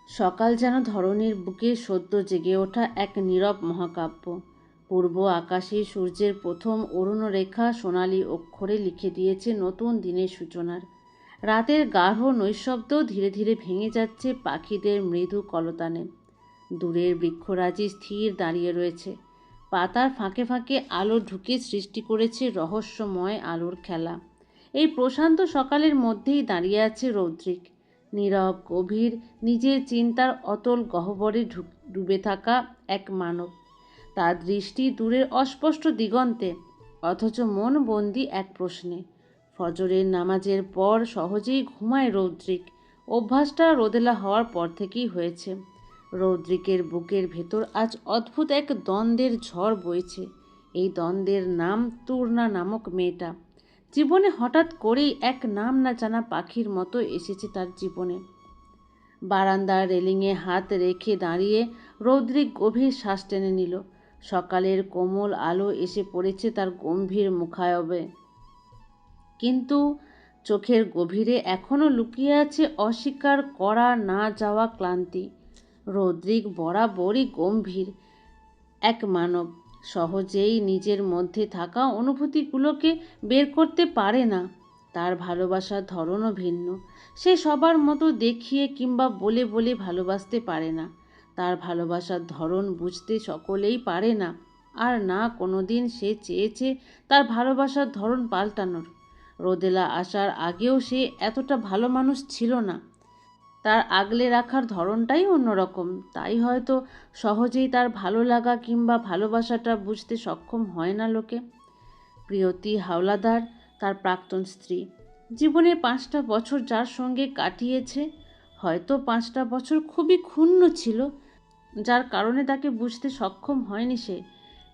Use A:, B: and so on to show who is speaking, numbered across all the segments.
A: সকাল যেন ধরণীর বুকে সদ্য জেগে ওঠা এক নীরব মহাকাব্য। পূর্ব আকাশে সূর্যের প্রথম অরুণ রেখা সোনালি অক্ষরে লিখে দিয়েছে নতুন দিনের সূচনার। রাতের গাঢ় নৈঃশব্দ ধীরে ধীরে ভেঙে যাচ্ছে পাখিদের মৃদু কলতানে। দূরের বৃক্ষরাজি স্থির দাঁড়িয়ে রয়েছে। পাতার ফাঁকে ফাঁকে আলো ঢুকে সৃষ্টি করেছে রহস্যময় আলোর খেলা। এই প্রশান্ত সকালের মধ্যেই দাঁড়িয়ে আছে রৌদ্রিক, নীরব গভীর, নিজের চিন্তার অতল গহ্বরে ডুবে থাকা এক মানব। তার দৃষ্টি দূরের অস্পষ্ট দিগন্তে, অথচ মন বন্দি এক প্রশ্নে। ফজরের নামাজের পর সহজেই ঘুমায় রৌদ্রিক। অভ্যাসটা রোদেলা হওয়ার পর থেকেই হয়েছে। রৌদ্রিকের বুকের ভেতর আজ অদ্ভুত এক দ্বন্দ্বের ঝড় বইছে। এই দ্বন্দ্বের নাম তূর্ণা নামক মেয়েটা। জীবনে হঠাৎ করেই এক নাম না জানা পাখির মতো এসেছে তার জীবনে। বারান্দার রেলিংয়ে হাত রেখে দাঁড়িয়ে রৌদ্রিক গভীর শ্বাস টেনে নিল। সকালের কোমল আলো এসে পড়েছে তার গম্ভীর মুখায়বে, কিন্তু চোখের গভীরে এখনো লুকিয়ে আছে অস্বীকার করা না যাওয়া ক্লান্তি। রৌদ্রিক বরাবরই গম্ভীর এক মানব, সহজেই নিজের মধ্যে থাকা অনুভূতিগুলোকে বের করতে পারে না। তার ভালোবাসার ধরনও ভিন্ন। সে সবার মতো দেখিয়ে কিংবা বলে বলে ভালোবাসতে পারে না। তার ভালোবাসার ধরন বুঝতে সকলেই পারে না। আর না কোনোদিন সে চেয়েছে তার ভালোবাসার ধরন পাল্টানোর। রোদেলা আসার আগেও সে এতটা ভালো মানুষ ছিল না। তার আগলে রাখার ধরনটাই অন্যরকম। তাই হয়তো সহজেই তার ভালো লাগা কিংবা ভালোবাসাটা বুঝতে সক্ষম হয় না লোকে। প্রিয়তি হাওলাদার তার প্রাক্তন স্ত্রী। জীবনের 5টা বছর যার সঙ্গে কাটিয়েছে, হয়তো 5টা বছর খুবই ক্ষুণ্ণ ছিল, যার কারণে তাকে বুঝতে সক্ষম হয়নি সে।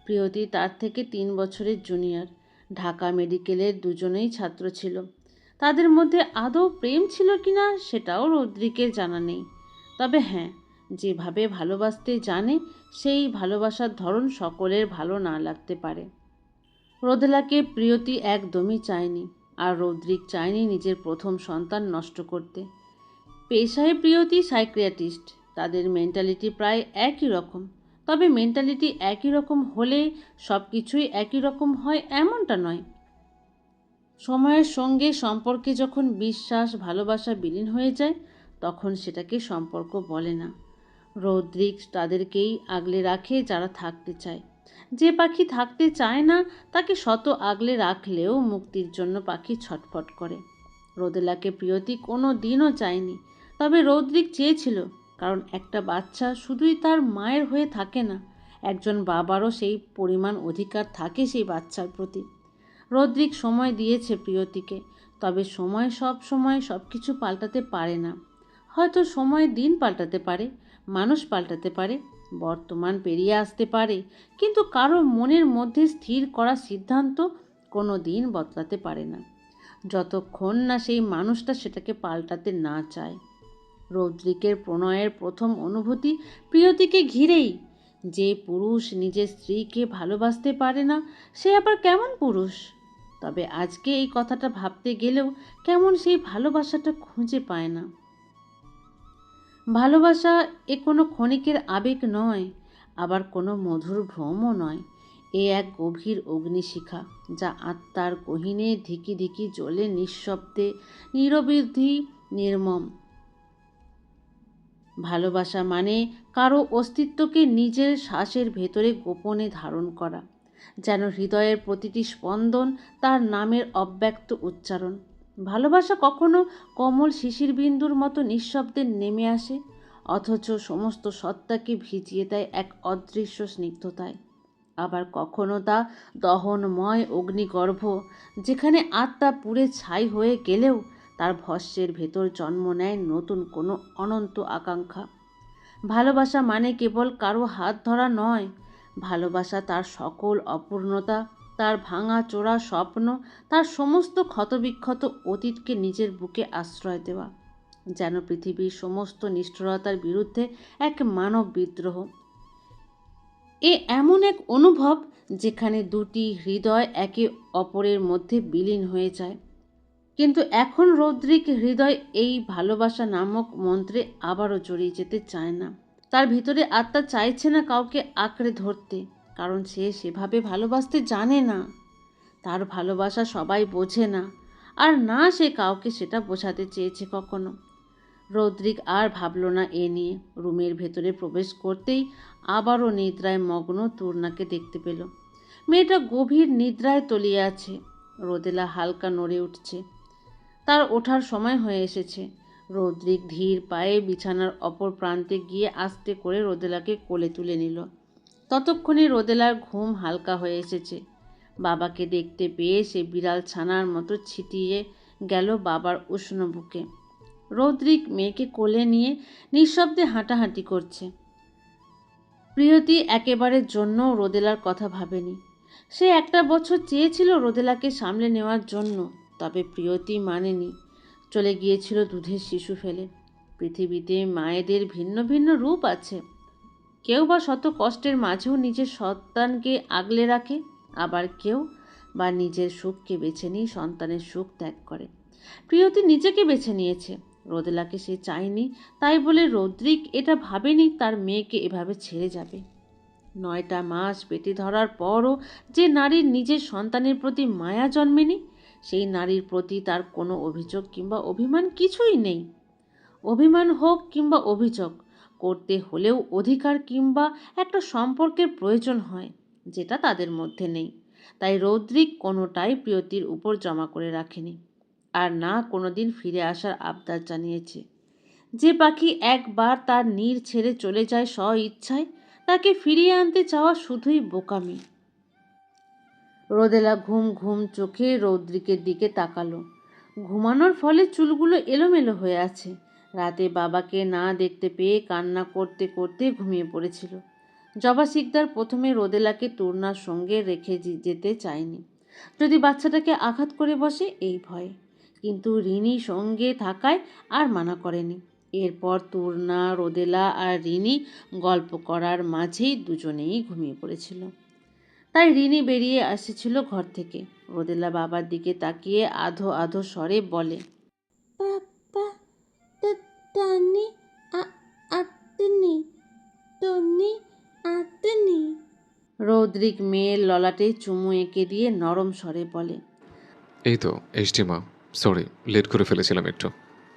A: প্রিয়তি তার থেকে 3 বছরের জুনিয়র। ঢাকা মেডিকেলের দুজনেই ছাত্র ছিল। তাদের মধ্যে আদৌ প্রেম ছিল কিনা সেটাও রৌদ্রিকের জানা নেই। তবে হ্যাঁ, যেভাবে ভালোবাসতে জানে সেই ভালোবাসার ধরন সকলের ভালো না লাগতে পারে। রোদেলাকে প্রিয়তি একদমই চায়নি, আর রৌদ্রিক চায়নি নিজের প্রথম সন্তান নষ্ট করতে। পেশায় প্রিয়তি সাইকিয়াট্রিস্ট। তাদের মেন্টালিটি প্রায় একই রকম। তবে মেন্টালিটি একই রকম হলে সব কিছুই একই রকম হয় এমনটা নয়। সময়ের সঙ্গে সম্পর্কে যখন বিশ্বাস ভালোবাসা বিলীন হয়ে যায়, তখন সেটাকে সম্পর্ক বলে না। রৌদ্রিক তাদেরকেই আগলে রাখে যারা থাকতে চায়। যে পাখি থাকতে চায় না তাকে শত আগলে রাখলেও মুক্তির জন্য পাখি ছটফট করে। রোদেলাকে প্রিয়তি কোনো দিনও চায়নি, তবে রৌদ্রিক চেয়েছিল। কারণ একটা বাচ্চা শুধুই তার মায়ের হয়ে থাকে না, একজন বাবারও সেই পরিমাণ অধিকার থাকে সেই বাচ্চার প্রতি। রৌদ্রিক সময় দিয়েছে প্রিয়তিকে, তবে সময় সব সময় সব কিছু পাল্টাতে পারে না। হয়তো সময় দিন পাল্টাতে পারে, মানুষ পাল্টাতে পারে, বর্তমান পেরিয়ে আসতে পারে, কিন্তু কারো মনের মধ্যে স্থির করা সিদ্ধান্ত কোনো দিন বদলাতে পারে না, যতক্ষণ না সেই মানুষটা সেটাকে পাল্টাতে না চায়। রৌদ্রিকের প্রণয়ের প্রথম অনুভূতি প্রিয়তিকে ঘিরেই। যে পুরুষ নিজের স্ত্রীকে ভালোবাসতে পারে না, সে আবার কেমন পুরুষ? তবে আজকে এই কথাটা ভাবতে গেলেও কেমন সেই ভালোবাসাটা খুঁজে পায় না। ভালোবাসা এ কোনো ক্ষণিকের আবেগ নয়, আবার কোনো মধুর ভ্রমও নয়। এ এক গভীর অগ্নিশিখা, যা আত্মার গহীনে ধিকি ধিকি জ্বলে নিঃশব্দে, নিরবধি, নির্মম। ভালোবাসা মানে কারো অস্তিত্বকে নিজের শ্বাসের ভেতরে গোপনে ধারণ করা, যেন হৃদয়ের প্রতিটি স্পন্দন তার নামের অব্যক্ত উচ্চারণ। ভালোবাসা কখনো কোমল শিশির বিন্দুর মতো নিঃশব্দে নেমে আসে, অথচ সমস্ত সত্তাকে ভিজিয়ে দেয় এক অদৃশ্য স্নিগ্ধতায়। আবার কখনো তা দহনময় অগ্নিগর্ভ, যেখানে আত্মা পুড়ে ছাই হয়ে গেলেও তার ভস্মের ভেতর জন্ম নেয় নতুন কোনো অনন্ত আকাঙ্ক্ষা। ভালোবাসা মানে কেবল কারো হাত ধরা নয়। ভালোবাসা তার সকল অপূর্ণতা, তার ভাঙা চোরা স্বপ্ন, তার সমস্ত ক্ষতবিক্ষত অতীতকে নিজের বুকে আশ্রয় দেওয়া, যেন পৃথিবীর সমস্ত নিষ্ঠুরতার বিরুদ্ধে এক মানব বিদ্রোহ। এ এমন এক অনুভব যেখানে দুটি হৃদয় একে অপরের মধ্যে বিলীন হয়ে যায়। কিন্তু এখন রৌদ্রিক হৃদয় এই ভালোবাসা নামক মন্ত্রে আবারও জড়িয়ে যেতে চায় না। তার ভিতরে আত্মা চাইছে না কাউকে আঁকড়ে ধরতে, কারণ সে সেভাবে ভালোবাসতে জানে না। তার ভালোবাসা সবাই বোঝে না, আর না সে কাউকে সেটা বোঝাতে চেয়েছে কখনো। রৌদ্রিক আর ভাবল না এ নিয়ে। রুমের ভেতরে প্রবেশ করতেই আবারও নিদ্রায় মগ্ন তূর্ণাকে দেখতে পেল। মেয়েটা গভীর নিদ্রায় তলিয়ে আছে। রোদেলা হালকা নড়ে উঠছে। তার ওঠার সময় হয়ে এসেছে। রৌদ্রিক ধীর পায়ে বিছানার অপর প্রান্তে গিয়ে আস্তে করে রোদেলাকে কোলে তুলে নিল। ততক্ষণে রোদেলার ঘুম হালকা হয়ে এসেছে। বাবাকে দেখতে পেয়ে সে বিড়াল ছানার মতো ছিটিয়ে গেল বাবার উষ্ণ বুকে। রৌদ্রিক মেয়েকে কোলে নিয়ে নিঃশব্দে হাঁটাহাঁটি করছে। প্রিয়তি একেবারের জন্য রোদেলার কথা ভাবেনি। সে একটা বছর চেয়েছিল রোদেলাকে সামলে নেওয়ার জন্য, তবে প্রিয়তি মানেনি। চলে গিয়েছিল দুধের শিশু ফেলে। পৃথিবীতে মায়েদের ভিন্ন ভিন্ন রূপ আছে। কেউ বা শত কষ্টের মাঝেও নিজের সন্তানকে আগলে রাখে, আবার কেউ বা নিজের সুখকে বেছে নিয়ে সন্তানের সুখ ত্যাগ করে। প্রিয়তি নিজেকে বেছে নিয়েছে, রোদেলাকে সে চায়নি। তাই বলে রৌদ্রিক এটা ভাবেনি তার মেয়েকে এভাবে ছেড়ে যাবে। 9টা মাস পেটে ধরার পরও যে নারীর নিজের সন্তানের প্রতি মায়া জন্মেনি, সেই নারীর প্রতি তার কোনো অভিযোগ কিংবা অভিমান কিছুই নেই। অভিমান হোক কিংবা অভিযোগ করতে হলেও অধিকার কিংবা একটা সম্পর্কের প্রয়োজন হয়, যেটা তাদের মধ্যে নেই। তাই রৌদ্রিক কোনোটাই প্রিয়তির উপর জমা করে রাখেনি, আর না কোনোদিন ফিরে আসার আবদার জানিয়েছে। যে পাখি একবার তার নীড় ছেড়ে চলে যায় স্ব ইচ্ছায়, তাকে ফিরিয়ে আনতে চাওয়া শুধুই বোকামি। রোদেলা ঘুম ঘুম চোখে রৌদ্রিকের দিকে তাকালো। ঘুমানোর ফলে চুলগুলো এলোমেলো হয়ে আছে। রাতে বাবাকে না দেখতে পেয়ে কান্না করতে করতে ঘুমিয়ে পড়েছিল। জবা শিকদার প্রথমে রোদেলাকে তূর্ণার সঙ্গে রেখে যেতে চায়নি, যদি বাচ্চাটাকে আঘাত করে বসে এই ভয়ে। কিন্তু রিনি সঙ্গে থাকায় আর মানা করেনি। এরপর তূর্ণা, রোদেলা আর রিনি গল্প করার মাঝেই দুজনেই ঘুমিয়ে পড়েছিল। তাই রিনি বেরিয়ে এসেছিল ঘর থেকে। রোদেলা বাবার দিকে তাকিয়ে আধো আধো স্বরে বলে, বাবা, টানি আতনি টনি আতনি। রৌদ্রিক মেয়ের ললাটে চুমু এঁকে দিয়ে নরম স্বরে বলে,
B: এই তো এসছি মা, সরি লেট করে ফেলেছিলাম একটু,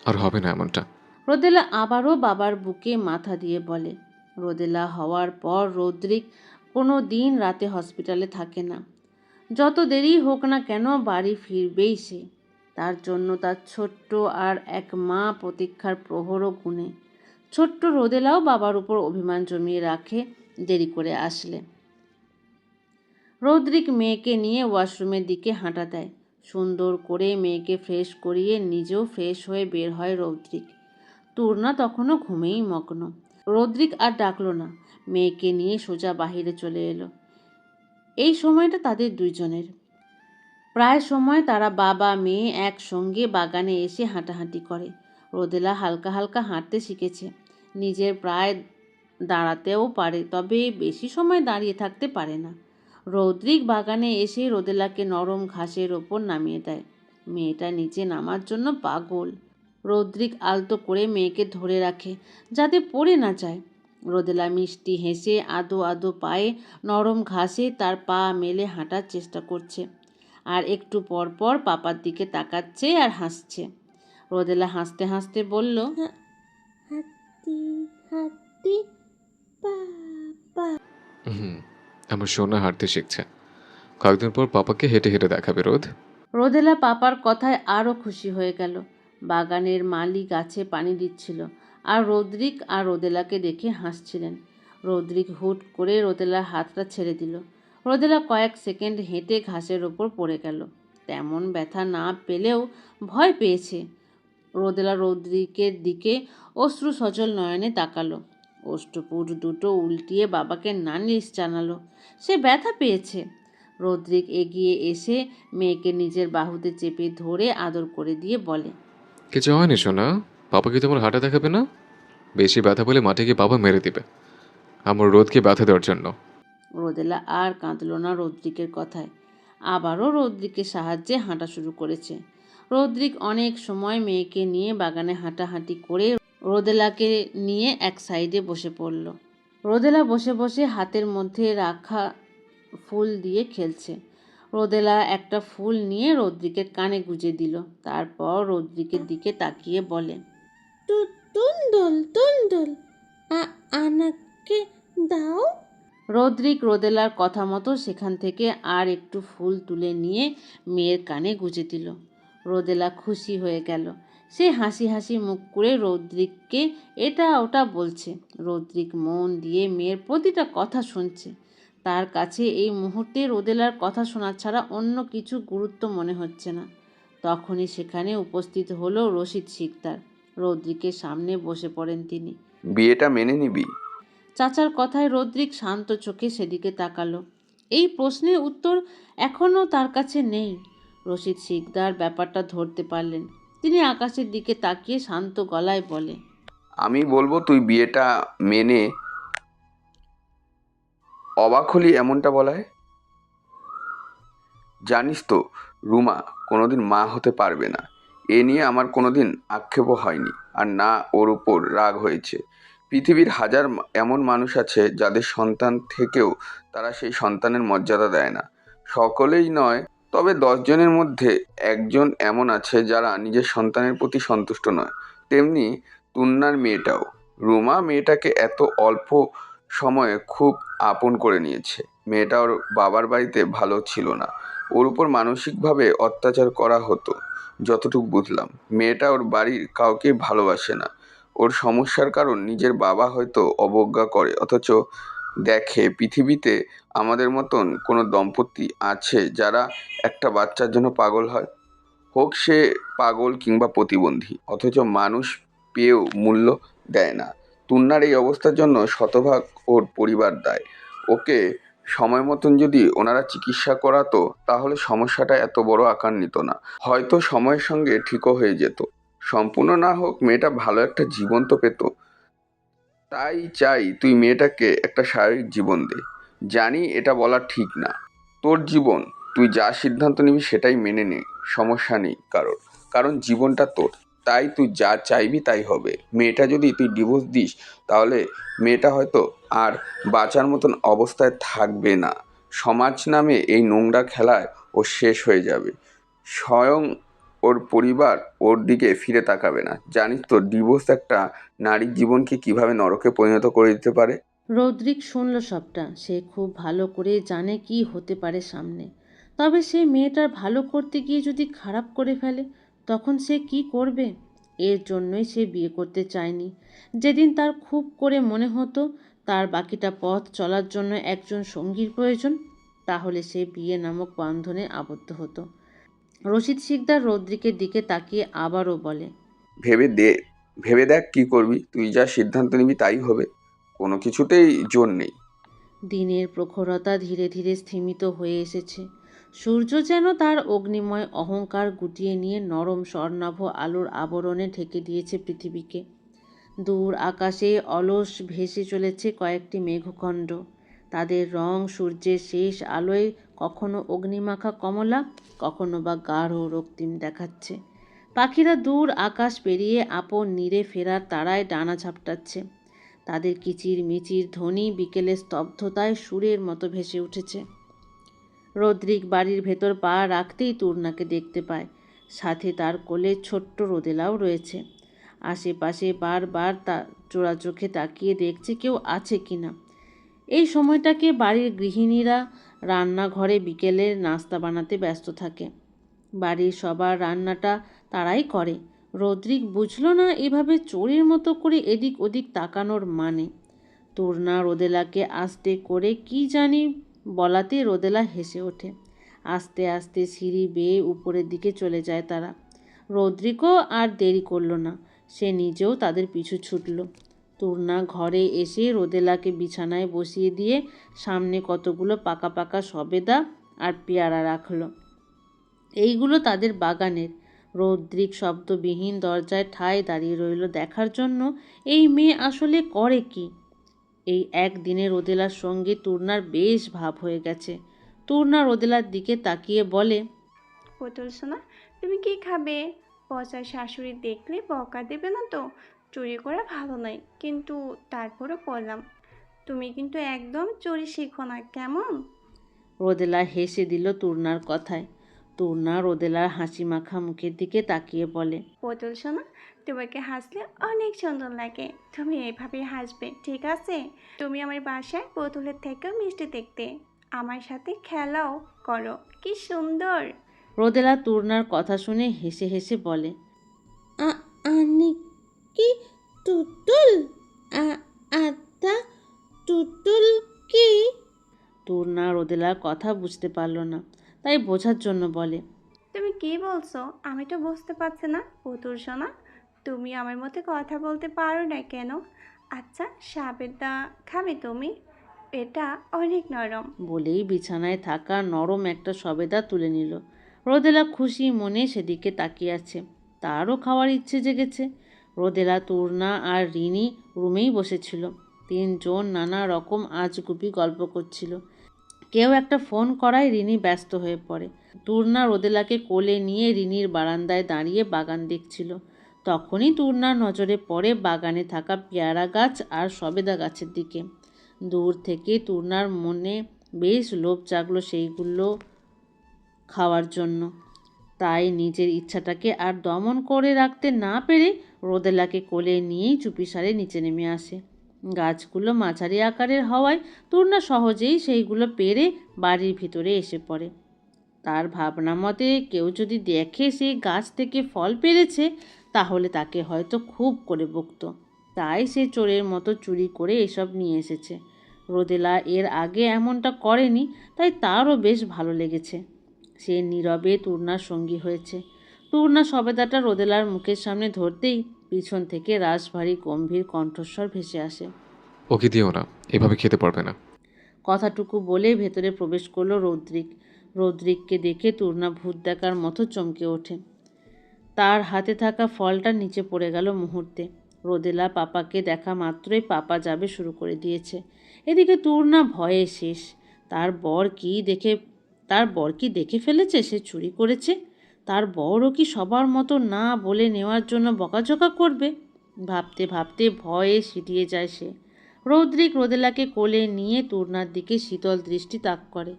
B: আর হবে না এমনটা।
A: রোদেলা আবারও বাবার বুকে মাথা দিয়ে বলে। রোদেলা হওয়ার পর রৌদ্রিক কোনো দিন রাতে হসপিটালে থাকে না। যত দেরি হোক না কেন বাড়ি ফিরবেই সে। তার জন্য তার ছোট্ট আর এক মা প্রতীক্ষার প্রহরও গুনে। ছোট্ট রোদেলাও বাবার উপর অভিমান জমিয়ে রাখে দেরি করে আসলে। রৌদ্রিক মেয়েকে নিয়ে ওয়াশরুমের দিকে হাঁটা দেয়। সুন্দর করে মেয়েকে ফ্রেশ করিয়ে নিজেও ফ্রেশ হয়ে বের হয় রৌদ্রিক। তূর্ণা তখনও ঘুমেই মগ্ন। রৌদ্রিক আর ডাকলো না, মেয়েকে নিয়ে সোজা বাহিরে চলে এলো। এই সময়টা তাদের দুইজনের। প্রায় সময় তারা বাবা মেয়ে একসঙ্গে বাগানে এসে হাঁটাহাঁটি করে। রোদেলা হালকা হালকা হাঁটতে শিখেছে, নিজের প্রায় দাঁড়াতেও পারে, তবে বেশি সময় দাঁড়িয়ে থাকতে পারে না। রৌদ্রিক বাগানে এসে রোদেলাকে নরম ঘাসের ওপর নামিয়ে দেয়। মেয়েটা নিচে নামার জন্য পাগল। রৌদ্রিক আলতো করে মেয়েকে ধরে রাখে যাতে পড়ে না যায়। রোদেলা মিষ্টি হেসে আদো আদো পায়ে নরম ঘাসে তার পা মেলে হাঁটার চেষ্টা করছে, আর একটু পর পর পাপার দিকে তাকাচ্ছে আর হাসছে। রোদেলা হাসতে হাসতে বলল, হাতি হাতি পাপা।
B: আমার সোনা হাঁটতে শিখছে, কয়েকদিন পর পাপাকে হেঁটে হেঁটে দেখাবে রোদ।
A: রোদেলা পাপার কথায় আরও খুশি হয়ে গেল। বাগানের মালি গাছে পানি দিচ্ছিল, আর রৌদ্রিক আর রোদেলাকে দেখে হাসছিলেন। রৌদ্রিক হুট করে রোদেলার হাতটা ছেড়ে দিল। রোদেলা কয়েক সেকেন্ড হেঁটে ঘাসের ওপর পড়ে গেল। তেমন ব্যথা না পেলেও ভয় পেয়েছে। রোদেলা রৌদ্রিকের দিকে অশ্রু সজল নয়নে তাকালো। অষ্টপুর দুটো উল্টিয়ে বাবাকে নালিশ জানালো সে ব্যথা পেয়েছে। রৌদ্রিক এগিয়ে এসে মেয়েকে নিজের বাহুতে চেপে ধরে আদর করে দিয়ে বলে,
B: কিছু হয়নি সোনা, পাপা কি তোমার হাঁটা দেখাবে না? বেশি ব্যথা পেলে মাঠে গিয়ে বাবা মেরে দিবে, আমার রোদকে ব্যথা দেওয়ার জন্য।
A: রোদেলা আর কাঁদল না রৌদ্রিকের কথায়। আবারও রৌদ্রিকের সাহায্যে হাঁটা শুরু করেছে। রদ্রিক অনেক সময় মেয়েকে নিয়ে বাগানে হাঁটাহাঁটি করে রোদেলাকে নিয়ে এক সাইডে বসে পড়ল। রোদেলা বসে বসে হাতের মধ্যে রাখা ফুল দিয়ে খেলছে। রোদেলা একটা ফুল নিয়ে রদ্রিকের কানে গুঁজে দিল। তারপর রদ্রিকের দিকে তাকিয়ে বলে, তুন্দুল তুন্দুল আনাকে দাও। রদ্রিক রোদেলার কথা মতো সেখান থেকে আর একটু ফুল তুলে নিয়ে মেয়ের কানে গুঁজে দিল। রোদেলা খুশি হয়ে গেল। সে হাসি হাসি মুখ করে রদ্রিককে এটা ওটা বলছে। রদ্রিক মন দিয়ে মেয়ের প্রতিটা কথা শুনছে। তার কাছে এই মুহূর্তে রোদেলার কথা শোনা ছাড়া অন্য কিছু গুরুত্ব মনে হচ্ছে না। তখনই সেখানে উপস্থিত হলো রশিদ শিকদার। রদ্রিকের সামনে বসে পড়েন তিনি।
C: বিয়েটা মেনে নিবি?
A: চাচার কথায় রদ্রিক শান্ত চোখে সেদিকে তাকালো। এই প্রশ্নের উত্তর এখনও তার কাছে নেই। রশিদ শিকদার ব্যাপারটা ধরতে পারলেন। তিনি আকাশের দিকে তাকিয়ে শান্ত গলায় বলে,
C: আমি বলবো তুই বিয়েটা মেনে অবাক হলি এমনটা বলায়? জানিস তো রুমা কোনোদিন মা হতে পারবে না। এ নিয়ে আমার কোনোদিন আক্ষেপও হয়নি, আর না ওর উপর রাগ হয়েছে। পৃথিবীর হাজার এমন মানুষ আছে যাদের সন্তান থেকেও তারা সেই সন্তানের মর্যাদা দেয় না। সকলেই নয়, তবে 10 জনের মধ্যে একজন এমন আছে যারা নিজের সন্তানের প্রতি সন্তুষ্ট নয়। তেমনি তুন্নার মেয়েটাও। রুমা মেয়েটাকে এত অল্প সময়ে খুব আপন করে নিয়েছে। মেয়েটা ওর বাবার বাড়িতে ভালো ছিল না, ওর উপর মানসিকভাবে অত্যাচার করা হতো। যতটুকু বুঝলাম, মেয়েটা ওর বাড়ির কাউকে ভালোবাসে না। ওর সমস্যার কারণ নিজের বাবা হয়তো অবজ্ঞা করে, অথচ দেখে পৃথিবীতে আমাদের মতন কোনো দম্পতি আছে যারা একটা বাচ্চার জন্য পাগল হয়, হোক সে পাগল কিংবা প্রতিবন্ধী, অথচ মানুষ পেয়েও মূল্য দেয় না। তুন্নার এই অবস্থার জন্য শতভাগ ওর পরিবার দায়। ওকে সময় মতন যদি ওনারা চিকিৎসা করাতো তাহলে সমস্যাটা এত বড় আকার নিত না, হয়তো সময়ের সঙ্গে ঠিকও হয়ে যেত। সম্পূর্ণ না হোক, মেয়েটা ভালো একটা জীবন তো পেত। তাই চাই তুই মেয়েটাকে একটা স্বাভাবিক জীবন দে। জানি এটা বলা ঠিক না, তোর জীবন, তুই যা সিদ্ধান্ত নিবি সেটাই মেনে নে, সমস্যা নেই কারণ জীবনটা তোর। তাই তুই যা চাইবি তাই হবে। মেয়েটা যদি তুই ডিভোর্স দিস তাহলে মেয়েটা হয়তো আর বাঁচার মতন অবস্থায় থাকবে না। সমাজ নামে এই নোংরা খেলায় ও শেষ হয়ে যাবে। স্বয়ং ওর পরিবার ওর দিকে ফিরে তাকাবে না। জানিস তো ডিভোর্স একটা নারীর জীবনকে কিভাবে নরকে পরিণত করে দিতে পারে?
A: রদ্রিক শুনল সবটা। সে খুব ভালো করে জানে কি হতে পারে সামনে। তবে সে মেয়েটার ভালো করতে গিয়ে যদি খারাপ করে ফেলে, তখন সে কি করবে? এর জন্যই সে বিয়ে করতে চায়নি। যেদিন তার খুব করে মনে হতো তার বাকিটা পথ চলার জন্য একজন সঙ্গীর প্রয়োজন, তাহলে সে বিয়ে নামক বন্ধনে আবদ্ধ হতো। রশিদ শিকদার রদ্রিকের দিকে তাকিয়ে আবারও বলে,
C: ভেবে দেখ কি করবি। তুই যা সিদ্ধান্ত নিবি তাই হবে, কোনো কিছুতেই জোর নেই।
A: দিনের প্রখরতা ধীরে ধীরে স্থিমিত হয়ে এসেছে। সূর্য যেন তার অগ্নিময় অহংকার গুটিয়ে নিয়ে নরম স্বর্ণাভ আলোর আবরণে ঢেকে দিয়েছে পৃথিবীকে। দূর আকাশে অলস ভেসে চলেছে কয়েকটি মেঘখণ্ড। তাদের রং সূর্যের শেষ আলোয় কখনো অগ্নিমাখা কমলা, কখনো বা গাঢ় রক্তিম দেখাচ্ছে। পাখিরা দূর আকাশ পেরিয়ে আপন নীড়ে ফেরার তারায় ডানা ঝাপটাচ্ছে। তাদের কিচির মিচির ধ্বনি বিকেলের স্তব্ধতায় সুরের মতো ভেসে উঠেছে। রদ্রিক বাড়ির ভেতর পা রাখতেই তুর্নাকে দেখতে পায়। সাথে তার কোলে ছোট্ট রোদেলাও রয়েছে। আশেপাশে বারবার তা চোরা চোখে তাকিয়ে দেখছে কেউ আছে কিনা। এই সময়টাকে বাড়ির গৃহিণীরা রান্নাঘরে বিকেলের নাস্তা বানাতে ব্যস্ত থাকে। বাড়ির সবার রান্নাটা তারাই করে। রদ্রিক বুঝল না এভাবে চোরের মতো করে এদিক ওদিক তাকানোর মানে। তুর্না রোদেলাকে আস্তে করে কি জানি বলাতে রোদেলা হেসে ওঠে। আস্তে আস্তে সিঁড়ি বেয়ে উপরের দিকে চলে যায় তারা। রদ্রিকও আর দেরি করল না, সে নিজেও তাদের পিছু ছুটল। তুর্না ঘরে এসে রোদেলাকে বিছানায় বসিয়ে দিয়ে সামনে কতগুলো পাকা পাকা সবেদা আর পেয়ারা রাখল। এইগুলো তাদের বাগানের। রদ্রিক শব্দবিহীন দরজায় ঠায় দাঁড়িয়ে রইল দেখার জন্য এই মেয়ে আসলে করে কি। এই একদিনে রোদেলার সঙ্গে তুর্নার বেশ ভাব হয়ে গেছে। তুর্না রোদেলার দিকে তাকিয়ে বলে,
D: পুতুল সোনা, তুমি কি খাবে? পচার শাশুড়ি দেখলে বকা দেবে না তো? চুরি করা ভালো নয়, কিন্তু তারপরও বললাম, তুমি কিন্তু একদম চুরি শিখো না, কেমন?
A: রোদেলা হেসে দিল তূর্ণার কথায়। তূর্ণা রোদেলার হাসি মাখা মুখের দিকে তাকিয়ে বলে,
D: পুতুল সোনা, তোমাকে হাসলে অনেক সুন্দর লাগে। তুমি এভাবেই হাসবে, ঠিক আছে? তুমি আমার বাসায় পুতুলের থেকেও মিষ্টি দেখতে। আমার সাথে খেলাও করো, কি সুন্দর।
A: রোদেলা তূর্ণার কথা শুনে হেসে হেসে বলে, আনি কি তুতুল? আতা তুতুল কি? তূর্ণা রোদেলার কথা বুঝতে পারল না, তাই বোঝার জন্য বলে,
D: তুমি কি বলছো? আমি তো বুঝতে পারছি না পুতুল সোনা। তুমি আমার মতো কথা বলতে পারো না কেন? আচ্ছা, সাবেদা খাবে তুমি? এটা অনেক নরম।
A: বলেই বিছানায় থাকা নরম একটা সবেদা তুলে নিল। রোদেলা খুশি মনে সেদিকে তাকিয়ে আছে। তারও খাওয়ার ইচ্ছে জেগেছে। রোদেলা, তূর্ণা আর রিনি রুমেই বসেছিল। তিনজন নানা রকম আজগুবি গল্প করছিল। কেউ একটা ফোন করায় রিনি ব্যস্ত হয়ে পড়ে। তূর্ণা রোদেলাকে কোলে নিয়ে রিনির বারান্দায় দাঁড়িয়ে বাগান দেখছিল। তখনই তূর্ণার নজরে পড়ে বাগানে থাকা পেয়ারা গাছ আর সবেদা গাছের দিকে। দূর থেকে তূর্ণার মনে বেশ লোভ জাগলো সেইগুলো খাওয়ার জন্য। তাই নিজের ইচ্ছাটাকে আর দমন করে রাখতে না পেরে রোদেলাকে কোলে নিয়েই চুপিসারে নিচে নেমে আসে। গাছগুলো মাঝারি আকারের হওয়ায় তূর্ণা সহজেই সেইগুলো পেরে বাড়ির ভিতরে এসে পড়ে। তার ভাবনা মতে কেউ যদি দেখে সে গাছ থেকে ফল পেরেছে, তাহলে তাকে হয়তো খুব করে বকত। তাই সে চোরের মতো চুরি করে এসব নিয়ে এসেছে। রোদেলা এর আগে এমনটা করেনি, তাই তারও বেশ ভালো লেগেছে। সে নীরবে তূর্ণার সঙ্গী হয়েছে। তূর্ণা সবেদাটা রোদেলার মুখের সামনে ধরতেই পিছন থেকে রাশভারী গম্ভীর কণ্ঠস্বর ভেসে আসে,
B: ওকে দিও না, এভাবে খেতে পারবে না।
A: কথাটুকু বলে ভেতরে প্রবেশ করলো রৌদ্রিক। রৌদ্রিককে দেখে তূর্ণা ভূত দেখার মতো চমকে ওঠে। তার হাতে থাকা ফলটা নিচে পড়ে গেল মুহূর্তে। রোদেলা পাপাকে দেখা মাত্রই পাপা যাবে শুরু করে দিয়েছে। এদিকে তূর্ণা ভয়ে শেষ। তার বর কি দেখে ফেলেছে সে চুরি করেছে? তার বরও কি সবার মতো না বলে নেওয়ার জন্য বকাঝকা করবে? ভাবতে ভাবতে ভয়ে সিটিয়ে যায় সে। রৌদ্রিক রোদেলাকে কোলে নিয়ে তূর্ণার দিকে শীতল দৃষ্টি তাক করে।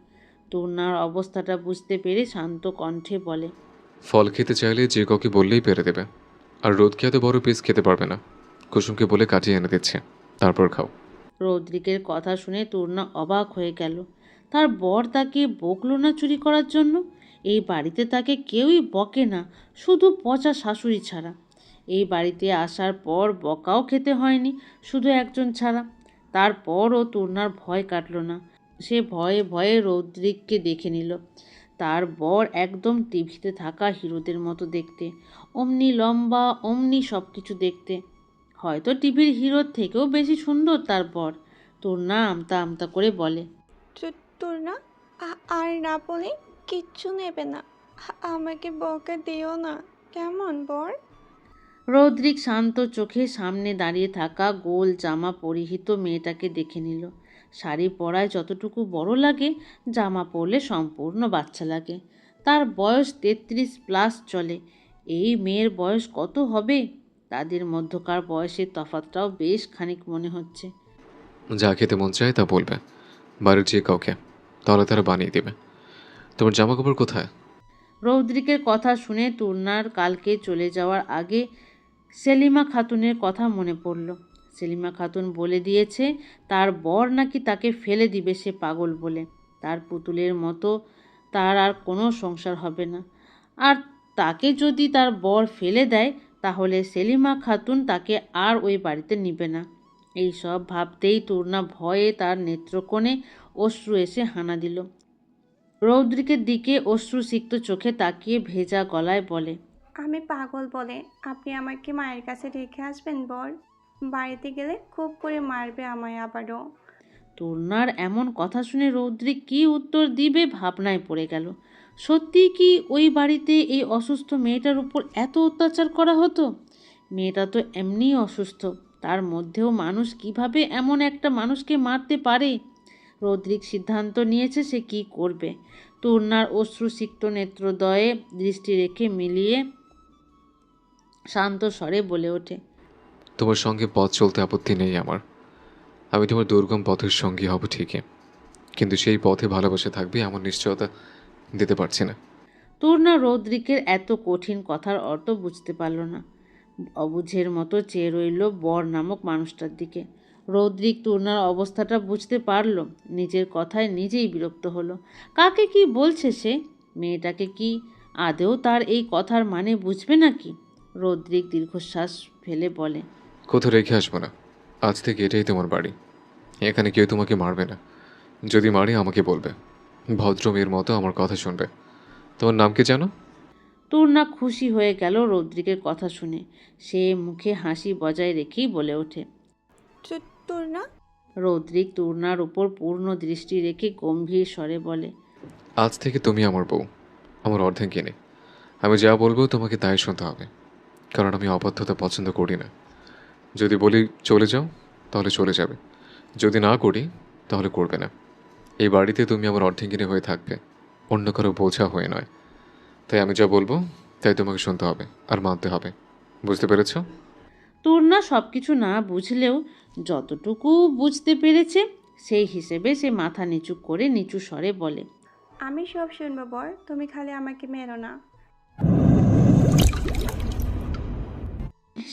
A: তূর্ণার অবস্থাটা বুঝতে পেরে শান্ত কণ্ঠে বলে,
B: ফল খেতে চাইলে যে কাউকে বললেই পেরে দেবে। আর রোদকে এত বড় পিস খেতে পারবে না। কুসুমকে বলে কাটিয়ে এনে দিচ্ছে, তারপর খাও।
A: রৌদ্রিকের কথা শুনে তূর্ণা অবাক হয়ে গেল। তার বর তাকে বকল না চুরি করার জন্য? এই বাড়িতে তাকে কেউই বকে না, শুধু পচা শাশুড়ি ছাড়া। এই বাড়িতে আসার পর বকাও খেতে হয়নি, শুধু একজন ছাড়া। তারপরও তূর্ণার ভয় কাটল না। সে ভয়ে ভয়ে রৌদ্রিককে দেখে নিল। তার বর একদম টিভিতে থাকা হিরোদের মতো দেখতে, অমনি লম্বা, অমনি সব কিছু দেখতে। হয়তো টিভির হিরোর থেকেও বেশি সুন্দর তার বর। তূর্ণা আমতা আমতা করে বলে,
D: তোর না, আর না বলে কিচ্ছু নেবে না। আমাকে বকা দিও না, কেমন বর?
A: রৌদ্রিক শান্ত চোখে সামনে দাঁড়িয়ে থাকা গোল জামা পরিহিত মেয়েটাকে দেখে নিল। শাড়ি পরায় যতটুকু বড় লাগে, জামা পরলে সম্পূর্ণ বাচ্চা লাগে। তার বয়স 33+ চলে। এই মেয়ের বয়স কত হবে? তাদের মধ্যকার বয়সের তফাৎটাও বেশ খানিক মনে হচ্ছে।
B: যা খেতে মন চায় তা বলবে, বাড়ির যে কাউকে, তাহলে তারা বানিয়ে দেবে। তোমার জামা কাপড় কোথায়?
A: রৌদ্রিকের কথা শুনে তূর্ণার কালকে চলে যাওয়ার আগে সেলিমা খাতুনের কথা মনে পড়ল। সেলিমা খাতুন বলে দিয়েছে তার বর নাকি তাকে ফেলে দিবে, সে পাগল বলে। তার পুতুলের মতো তার আর কোনো সংসার হবে না। আর তাকে যদি তার বর ফেলে দেয়, তাহলে সেলিমা খাতুন তাকে আর ওই বাড়িতে নিবে না। এই সব ভাবতেই তূর্ণা ভয়ে তার নেত্রকোণে অশ্রু এসে হানা দিল। রৌদ্রিকের দিকে অশ্রুসিক্ত চোখে তাকিয়ে ভেজা গলায় বলে,
D: আমি পাগল বলে আপনি আমাকে মায়ের কাছে রেখে আসবেন বর? বাড়িতে গেলে খুব করে মারবে আমায় আবারও।
A: তূর্ণার এমন কথা শুনে রৌদ্রিক কী উত্তর দিবে ভাবনায় পড়ে গেল। সত্যি কি ওই বাড়িতে এই অসুস্থ মেয়েটার উপর এত অত্যাচার করা হতো? মেয়েটা তো এমনিই অসুস্থ, তার মধ্যেও মানুষ কিভাবে এমন একটা মানুষকে মারতে পারে? রৌদ্রিক সিদ্ধান্ত নিয়েছে সে কি করবে। তূর্ণার অশ্রুসিক্ত নেত্রদ্বয়ে দৃষ্টি রেখে মিলিয়ে শান্ত স্বরে বলে ওঠে,
B: তোমার সঙ্গে পথ চলতে আপত্তি নেই আমার। আমি তোমার দুর্গম পথের সঙ্গী হব ঠিকই, কিন্তু সেই পথে ভালোবাসা থাকবে এমন নিশ্চয়তা দিতে পারছি না।
A: তূর্ণা রৌদ্রিকের এত কঠিন কথার অর্থ বুঝতে পারল না। অবুঝের মতো চেয়ে রইল বর নামক মানুষটার দিকে। রৌদ্রিক তূর্ণার অবস্থাটা বুঝতে পারল, নিজের কথায় নিজেই বিরক্ত হলো। কাকে কি বলছে সে? মেয়েটাকে কি আদেও তার এই কথার মানে বুঝবে নাকি? রৌদ্রিক দীর্ঘশ্বাস ফেলে বলে,
B: কোথাও রেখে আসবো না। আজ থেকে এটাই তোমার বাড়ি। এখানে কেউ তোমাকে মারবে না। যদি মারে আমাকে বলবে। ভদ্র মেয়ের মতো আমার কথা শুনবে। তোমার নাম কি জানো?
A: তূর্ণা খুশি হয়ে গেল রৌদ্রিকের কথা শুনে। সে মুখে হাসি বজায় রেখেই বলে ওঠে,
E: তোর না?
A: রৌদ্রিক তূর্ণার উপর পূর্ণ দৃষ্টি রেখে গম্ভীর স্বরে বলে,
B: আজ থেকে তুমি আমার বউ, আমার অর্ধাঙ্গিনী। আমি যা বলবো তোমাকে তাই শুনতে হবে, কারণ আমি অবাধ্যতা পছন্দ করি না। যদি বলি চলে যাও, তাহলে চলে যাবে। যদি না করি, তাহলে করবে না। এই বাড়িতে তুমি আমার অর্ধাঙ্গিনী হয়ে থাকবে, অন্য কারো বোঝা হয়ে নয়। তাই আমি যা বলবো তাই তোমাকে শুনতে হবে আর মানতে হবে। বুঝতে পেরেছ?
A: তূর্ণা সব কিছু না বুঝলেও যতটুকু বুঝতে পেরেছে সেই হিসেবে সে মাথা নিচু করে নিচু স্বরে বলে,
D: আমি সব শুনবো বর, তুমি খালি আমাকে মেরো না।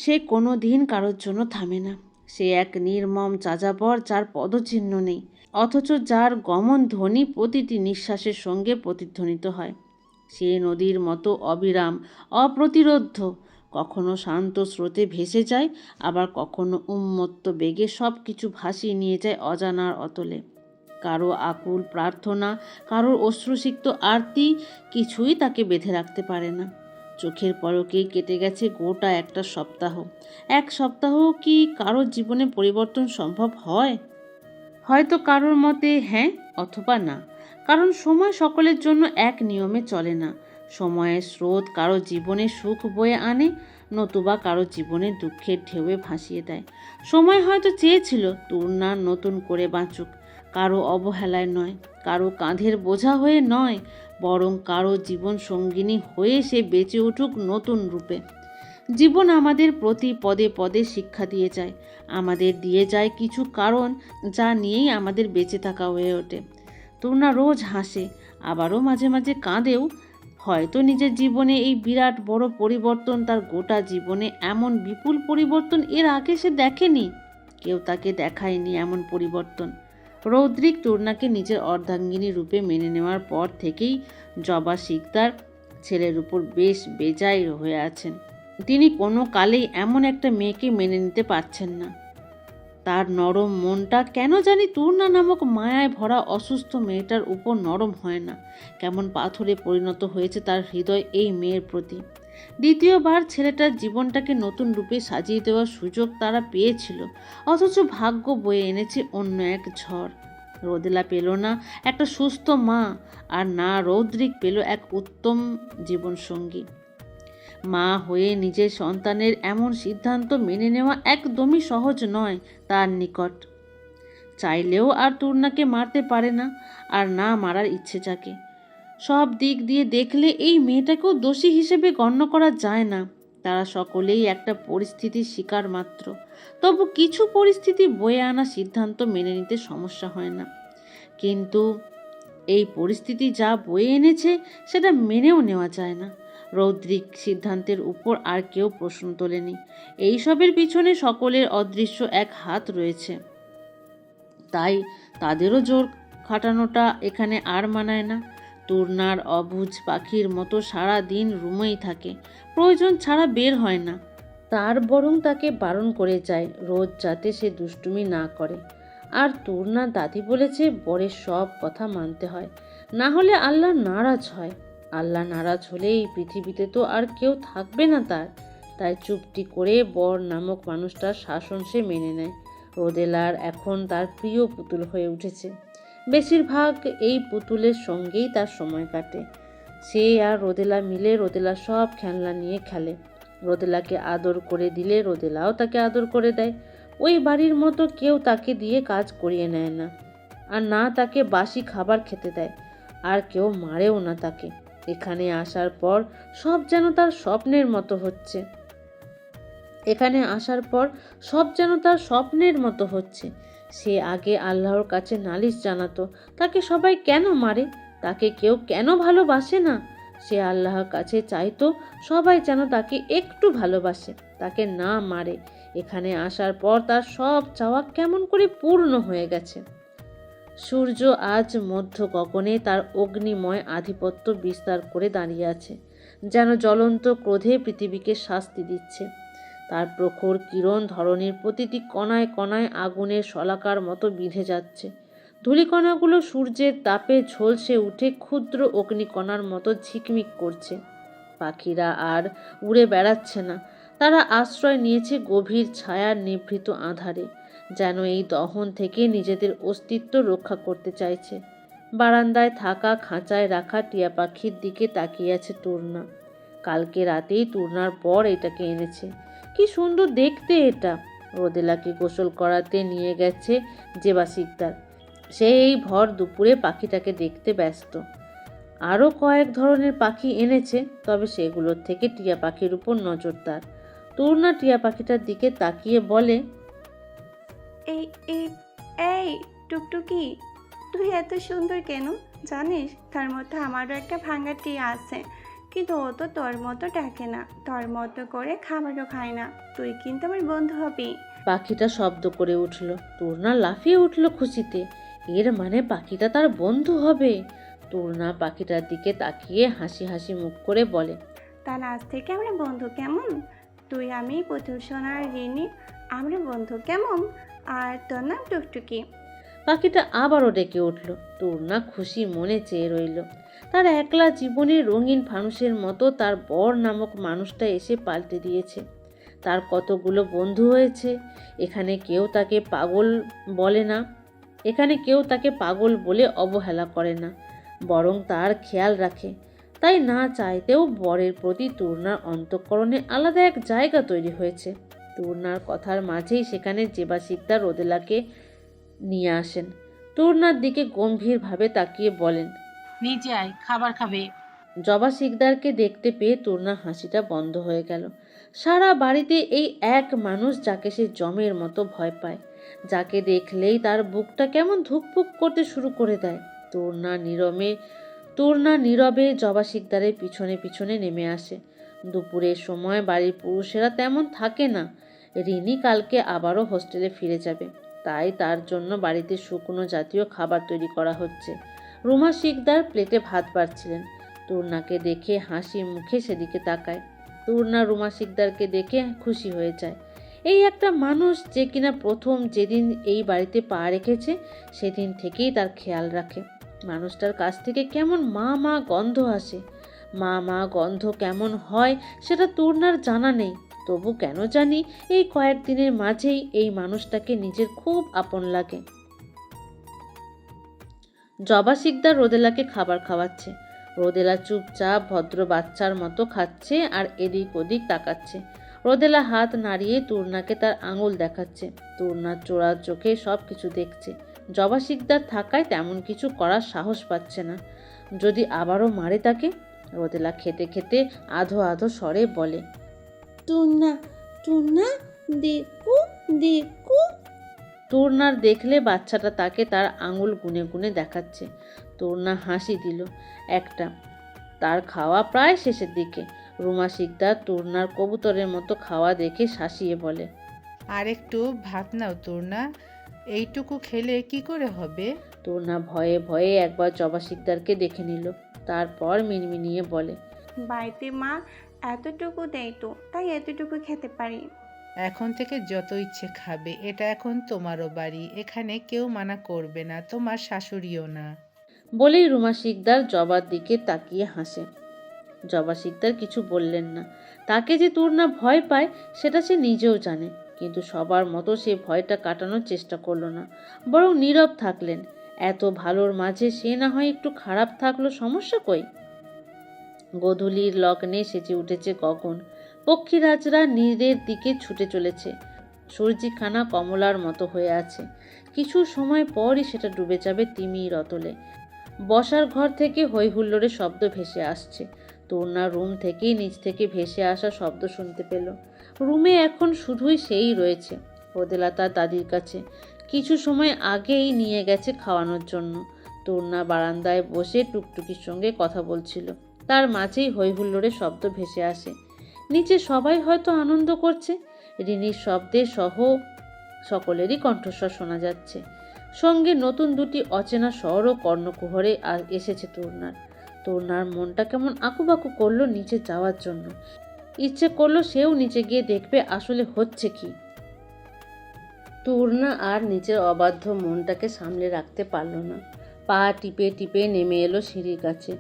A: সে কোনো দিন কারোর জন্য থামে না। সে এক নির্মম যাযাবর, যার পদচিহ্ন নেই, অথচ যার গমন ধ্বনি প্রতিটি নিঃশ্বাসের সঙ্গে প্রতিধ্বনিত হয়। সে নদীর মতো অবিরাম, অপ্রতিরোধ্য, কখনো শান্ত স্রোতে ভেসে যায়, আবার কখনো উন্মত্ত বেগে সব কিছু ভাসিয়ে নিয়ে যায় অজানার অতলে। কারো আকুল প্রার্থনা, কারোর অশ্রুসিক্ত আরতি কিছুই তাকে বেঁধে রাখতে পারে না। চোখের পলকেই কেটে গেছে গোটা একটা সপ্তাহ। এক সপ্তাহ কি কারোর জীবনে পরিবর্তন সম্ভব হয়? হয়তো কারোর মতে হ্যাঁ, অথবা না। কারণ সময় সকলের জন্য এক নিয়মে চলে না। সময়ের স্রোত কারো জীবনে সুখ বয়ে আনে, নতুবা কারো জীবনে দুঃখের ঢেউয়ে ভাসিয়ে দেয়। সময় হয়তো চেয়েছিল তূর্ণা নতুন করে বাঁচুক, কারো অবহেলায় নয়, কারো কাঁধের বোঝা হয়ে নয়, বরং কারো জীবন সঙ্গিনী হয়ে সে বেঁচে উঠুক নতুন রূপে। জীবন আমাদের প্রতি পদে পদে শিক্ষা দিয়ে যায়, আমাদের দিয়ে যায় কিছু কারণ যা নিয়েই আমাদের বেঁচে থাকা হয়ে ওঠে। তূর্ণা রোজ হাসে, আবারও মাঝে মাঝে কাঁদেও। হয়তো নিজের জীবনে এই বিরাট বড় পরিবর্তন, তার গোটা জীবনে এমন বিপুল পরিবর্তন এর আগে সে দেখেনি। কেউ তাকে দেখায়নি এমন পরিবর্তন। রৌদ্রিক তূর্ণাকে নিজের অর্ধাঙ্গিনী রূপে মেনে নেওয়ার পর থেকেই জবা শিকদার ছেলের উপর বেশ বেজায় হয়ে আছেন। তিনি কোনো কালেই এমন একটা মেয়েকে মেনে নিতে পারছেন না। তার নরম মনটা কেন জানি তূর্ণা নামক মায়ায় ভরা অসুস্থ মেয়েটার উপর নরম হয় না। কেমন পাথরে পরিণত হয়েছে তার হৃদয় এই মেয়ের প্রতি। দ্বিতীয়বার ছেলেটার জীবনটাকে নতুন রূপে সাজিয়ে দেওয়ার সুযোগ তারা পেয়েছিল, অথচ ভাগ্য বয়ে এনেছে অন্য এক ঝড়। রোদেলা পেল না একটা সুস্থ মা, আর না রৌদ্রিক পেল এক উত্তম জীবনসঙ্গী। মা হয়ে নিজের সন্তানের এমন সিদ্ধান্ত মেনে নেওয়া একদমই সহজ নয় তার নিকট। চাইলেও আর তূর্ণাকে মারতে পারে না, আর না মারার ইচ্ছে জাগে। সব দিক দিয়ে দেখলে এই মেয়েটাকেও দোষী হিসেবে গণ্য করা যায় না। তারা সকলেই একটা পরিস্থিতির শিকার মাত্র। তবু কিছু পরিস্থিতি বয়ে আনা সিদ্ধান্ত মেনে নিতে সমস্যা হয় না, কিন্তু এই পরিস্থিতি যা বয়ে এনেছে সেটা মেনেও নেওয়া যায় না। রৌদ্রিক সিদ্ধান্তের উপর আর কেউ প্রশ্ন তোলেনি। এইসবের পিছনে সকলের অদৃশ্য এক হাত রয়েছে, তাই তাদেরও জোর খাটানোটা এখানে আর মানায় না। তূর্ণার অবুঝ পাখির মতো সারা দিন রুমেই থাকে, প্রয়োজন ছাড়া বের হয় না। তার বরং তাকে বারণ করে যায় রোজ যাতে সে দুষ্টুমি না করে। আর তূর্ণার দাদি বলেছে বরের সব কথা মানতে হয়, না হলে আল্লাহ নারাজ হয়। আল্লাহ নারাজ হলে এই পৃথিবীতে তো আর কেউ থাকবে না তার। তাই চুপটি করে বর নামক মানুষটার শাসন সে মেনে নেয়। রোদেলার এখন তার প্রিয় পুতুল হয়ে উঠেছে। বেশিরভাগ এই পুতুলের সঙ্গেই তার সময় কাটে। সে আর রোদেলা মিলে রোদেলা সব খেলনা নিয়ে খেলে। রোদেলাকে আদর করে দিলে রোদেলাও তাকে আদর করে দেয়। ওই বাড়ির মতো কেউ তাকে দিয়ে কাজ করিয়ে নেয় না। আর না তাকে বাসি খাবার খেতে দেয়, আর কেউ মারেও না তাকে। এখানে আসার পর সব যেন তার স্বপ্নের মতো হচ্ছে। সে আগে আল্লাহর কাছে নালিশ জানাতো তাকে সবাই কেন মারে, তাকে কেউ কেন ভালোবাসে না। সে আল্লাহর কাছে চাইতো সবাই যেন তাকে একটু ভালোবাসে, তাকে না মারে। এখানে আসার পর তার সব চাওয়া কেমন করে পূর্ণ হয়ে গেছে। সূর্য আজ মধ্য গগনে তার অগ্নিময় আধিপত্য বিস্তার করে দাঁড়িয়ে আছে, যেন জ্বলন্ত ক্রোধে পৃথিবীকে শাস্তি দিচ্ছে। তার প্রখর কিরণ ধরণীর প্রতিটি কণায় কণায় আগুনের শলাকার মতো বিঁধে যাচ্ছে। ধূলিকণাগুলো সূর্যের তাপে ঝলসে উঠে ক্ষুদ্র অগ্নিকণার মতো ঝিকমিক করছে। পাখিরা আর উড়ে বেড়াচ্ছে না, তারা আশ্রয় নিয়েছে গভীর ছায়ার নিভৃত আঁধারে, যেন এই দহন থেকে নিজেদের অস্তিত্ব রক্ষা করতে চাইছে। বারান্দায় থাকা খাঁচায় রাখা টিয়া পাখির দিকে তাকিয়ে আছে তূর্ণা। কালকে রাতেই তূর্ণার বর এটাকে এনেছে। কি সুন্দর দেখতে এটা। রোদেলাকে গোসল করাতে নিয়ে গেছে জেবা শিকদার। সে এই ভর দুপুরে পাখিটাকে দেখতে ব্যস্ত। আরও কয়েক ধরনের পাখি এনেছে, তবে সেগুলোর থেকে টিয়া পাখির উপর নজর তার। তূর্ণা টিয়া পাখিটার দিকে তাকিয়ে বলে,
D: এই এই এই টুকটুকি, তুই এত সুন্দর কেন? জানিস তার মধ্যে আমারও একটা ভাঙা টিয়া আছে, কিন্তু ও তো তোর মতো ডাকে না, তোর মতো করে খাবারও খায় না। তুই কিন্তু আমার বন্ধু হবি।
A: পাখিটা শব্দ করে উঠল। তূর্ণা লাফিয়ে উঠল খুশিতে। এর মানে পাখিটা তার বন্ধু হবে। তূর্ণা পাখিটার দিকে তাকিয়ে হাসি হাসি মুখ করে বলে,
D: তার আজ থেকে আমরা বন্ধু কেমন? তুই, আমি, পুতুল সোনা আর রিনি, আমরা বন্ধু কেমন? আর তোর নাম টুকটুকি।
A: পাখিটা আবারও ডেকে উঠল। তূর্ণা খুশি মনে চেয়ে রইল। তার একলা জীবনের রঙিন ফানুসের মতো তার বর নামক মানুষটা এসে পাল্টে দিয়েছে। তার কতগুলো বন্ধু হয়েছে। এখানে কেউ তাকে পাগল বলে অবহেলা করে না, বরং তার খেয়াল রাখে। তাই না চাইতেও বরের প্রতি তূর্ণার অন্তঃকরণে আলাদা এক জায়গা তৈরি হয়েছে। তূর্ণার কথার মাঝেই সেখানে জেবা শিকদার রোদেলাকে নিয়ে আসেন। তূর্ণার দিকে গম্ভীরভাবে তাকিয়ে বলেন,
F: নিচে আয়, খাবার খাবে।
A: জবা শিকদারকে দেখতে পেয়ে তূর্ণার হাসিটা বন্ধ হয়ে গেল। সারা বাড়িতে এই এক মানুষ যাকে সে জমের মতো ভয় পায়, যাকে দেখলেই তার বুকটা কেমন ধুকপুক করতে শুরু করে দেয়। তূর্ণা নীরবে জবা শিকদারের পিছনে পিছনে নেমে আসে। দুপুরের সময় বাড়ির পুরুষেরা তেমন থাকে না। রিনি কালকে আবারও হোস্টেলে ফিরে যাবে, তাই তার জন্য বাড়িতে শুকনো জাতীয় খাবার তৈরি করা হচ্ছে। রুমা শিকদার প্লেটে ভাত বাড়ছিলেন। তূর্ণাকে দেখে হাসি মুখে সেদিকে তাকায়। তূর্ণা রুমা শিকদারকে দেখে খুশি হয়ে যায়। এই একটা মানুষ যে কিনা প্রথম যেদিন এই বাড়িতে পা রেখেছে সেদিন থেকেই তার খেয়াল রাখে। মানুষটার কাছ থেকে কেমন মা মা গন্ধ আসে। মা মা গন্ধ কেমন হয় সেটা তূর্ণার জানা নেই, তবু কেন জানি এই কয়েকদিনের মাঝেই এই মানুষটাকে নিজের খুব আপন লাগে। জবা শিকদার রোদেলাকে খাবার খাওয়াচ্ছে। রোদেলা চুপচাপ ভদ্র বাচ্চার মতো খাচ্ছে আর এদিক ওদিক তাকাচ্ছে। রোদেলা হাত নাড়িয়ে তূর্ণাকে তার আঙুল দেখাচ্ছে। তূর্ণার চোরা চোখে সব কিছু দেখছে। জবা শিকদার থাকায় তেমন কিছু করার সাহস পাচ্ছে না। যদি আবারও মারে তাকে। রোদেলা খেতে খেতে আধো আধো স্বরে বলে,
E: টুন্না টুন্না দেখু দেখু।
A: তূর্ণার দেখলে বাচ্চাটা তাকে তার আঙুল গুনে গুনে দেখাচ্ছে। তূর্ণা হাসি দিল একটা। তার খাওয়া প্রায় শেষের দিকে। রুমা শিকদার তূর্ণার কবুতরের মতো খাওয়া দেখে শাসিয়ে বলে,
G: আর একটু ভাত নাও তূর্ণা, এইটুকু খেলে কি করে হবে?
A: তূর্ণা ভয়ে ভয়ে একবার জবা শিকদারকে দেখে নিল, তারপর মিনমিনিয়ে বলে,
D: বাড়িতে মা এতটুকু দেয় তো, তাই এতটুকু খেতে পারি।
G: এখন থেকে যত ইচ্ছে খাবে, এটা এখন তোমারও বাড়ি, এখানে কেউ মানা করবে না, তোমার শাশুড়িও না।
A: বলেই রুমা শিকদার জবার দিকে তাকিয়ে হাসে। জবা শিকদার কিছু বললেন না। তাকে যে তূর্ণা ভয় পায় সেটা সে নিজেও জানে, কিন্তু সবার মতো সে ভয়টা কাটানোর চেষ্টা করলো না, বরং নীরব থাকলেন। এত ভালোর মাঝে সে না হয় একটু খারাপ থাকলো, সমস্যা কই? গোধূলির লগ্নে সেজে উঠেছে গগন। পক্ষীরাজরা নীরের দিকে ছুটে চলেছে। সূর্যিখানা কমলার মতো হয়ে আছে। কিছু সময় পরই সেটা ডুবে যাবে তিমির অতলে। বসার ঘর থেকে হৈ হুল্লোড়ের শব্দ ভেসে আসছে। তূর্ণা রুম থেকেই নিচ থেকে ভেসে আসা শব্দ শুনতে পেল। রুমে এখন শুধুই সেই রয়েছে, রোদেলা তার দাদির কাছে। কিছু সময় আগেই নিয়ে গেছে খাওয়ানোর জন্য। তূর্ণা বারান্দায় বসে টুকটুকির সঙ্গে কথা বলছিল। তার মাঝেই হৈ হুল্লোড়ের শব্দ ভেসে আসে। নিচে সবাই হয়তো আনন্দ করছে। রিনির শব্দে সহ সকলেরই কণ্ঠস্বর শোনা যাচ্ছে। সঙ্গে নতুন দুটি অচেনা স্বরও কর্ণকুহরে এসেছে তূর্ণার। তূর্ণার মনটা কেমন আকুবাকু করলো নিচে যাওয়ার জন্য। ইচ্ছে করলো সেও নিচে গিয়ে দেখবে আসলে হচ্ছে কি। তূর্ণা আর নিচের অবাধ্য মনটাকে সামলে রাখতে পারল না। পা টিপে টিপে নেমে এলো সিঁড়ির কাছে।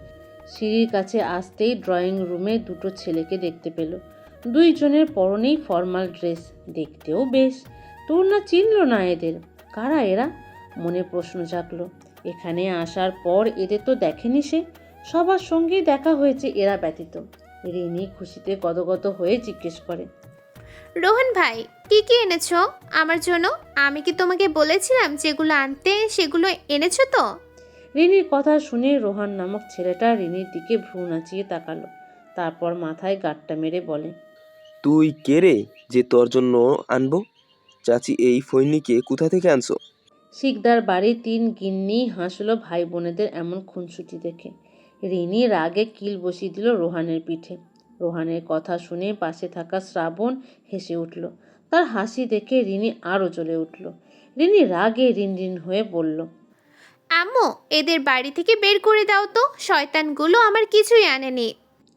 A: সিঁড়ির কাছে আসতেই ড্রয়িং রুমে দুটো ছেলেকে দেখতে পেল। দুইজনের পরনেই ফর্মাল ড্রেস, দেখতেও বেশ। তূর্ণা চিনল না এদের। কারা এরা? মনে প্রশ্ন জাগল। এখানে আসার পর এদের তো দেখেনি সে। সবার সঙ্গেই দেখা হয়েছে এরা ব্যতীত। রিনি খুশিতে গদগদ হয়ে জিজ্ঞেস করে,
H: রোহন ভাই, কি কি এনেছো আমার জন্য? আমি কি তোমাকে বলেছিলাম যেগুলো আনতে সেগুলো এনেছো তো?
A: রিনির কথা শুনে রোহান নামক ছেলেটা রিনির দিকে ভ্রু নাচিয়ে তাকালো। তারপর মাথায় গাঁটটা মেরে বলে,
I: তুই কে রে যে তোর জন্য আনবো? চাচি এই ফৈনিকে কোথা থেকে আনছো?
A: শিকদার বাড়ির 3 গিন্নি হাসলো ভাই বোনেদের এমন খুনসুটি দেখে। রিনি রাগে কিল বসিয়ে দিল রোহানের পিঠে। রোহানের কথা শুনে পাশে থাকা শ্রাবণ হেসে উঠল। তার হাসি দেখে রিনি আরও জ্বলে উঠল। রিনি রাগে রিনরিন হয়ে বলল,
H: আম্মু, এদের বাড়ি থেকে বের করে দাও তো, শয়তানগুলো আমার কিছুই আনেনি।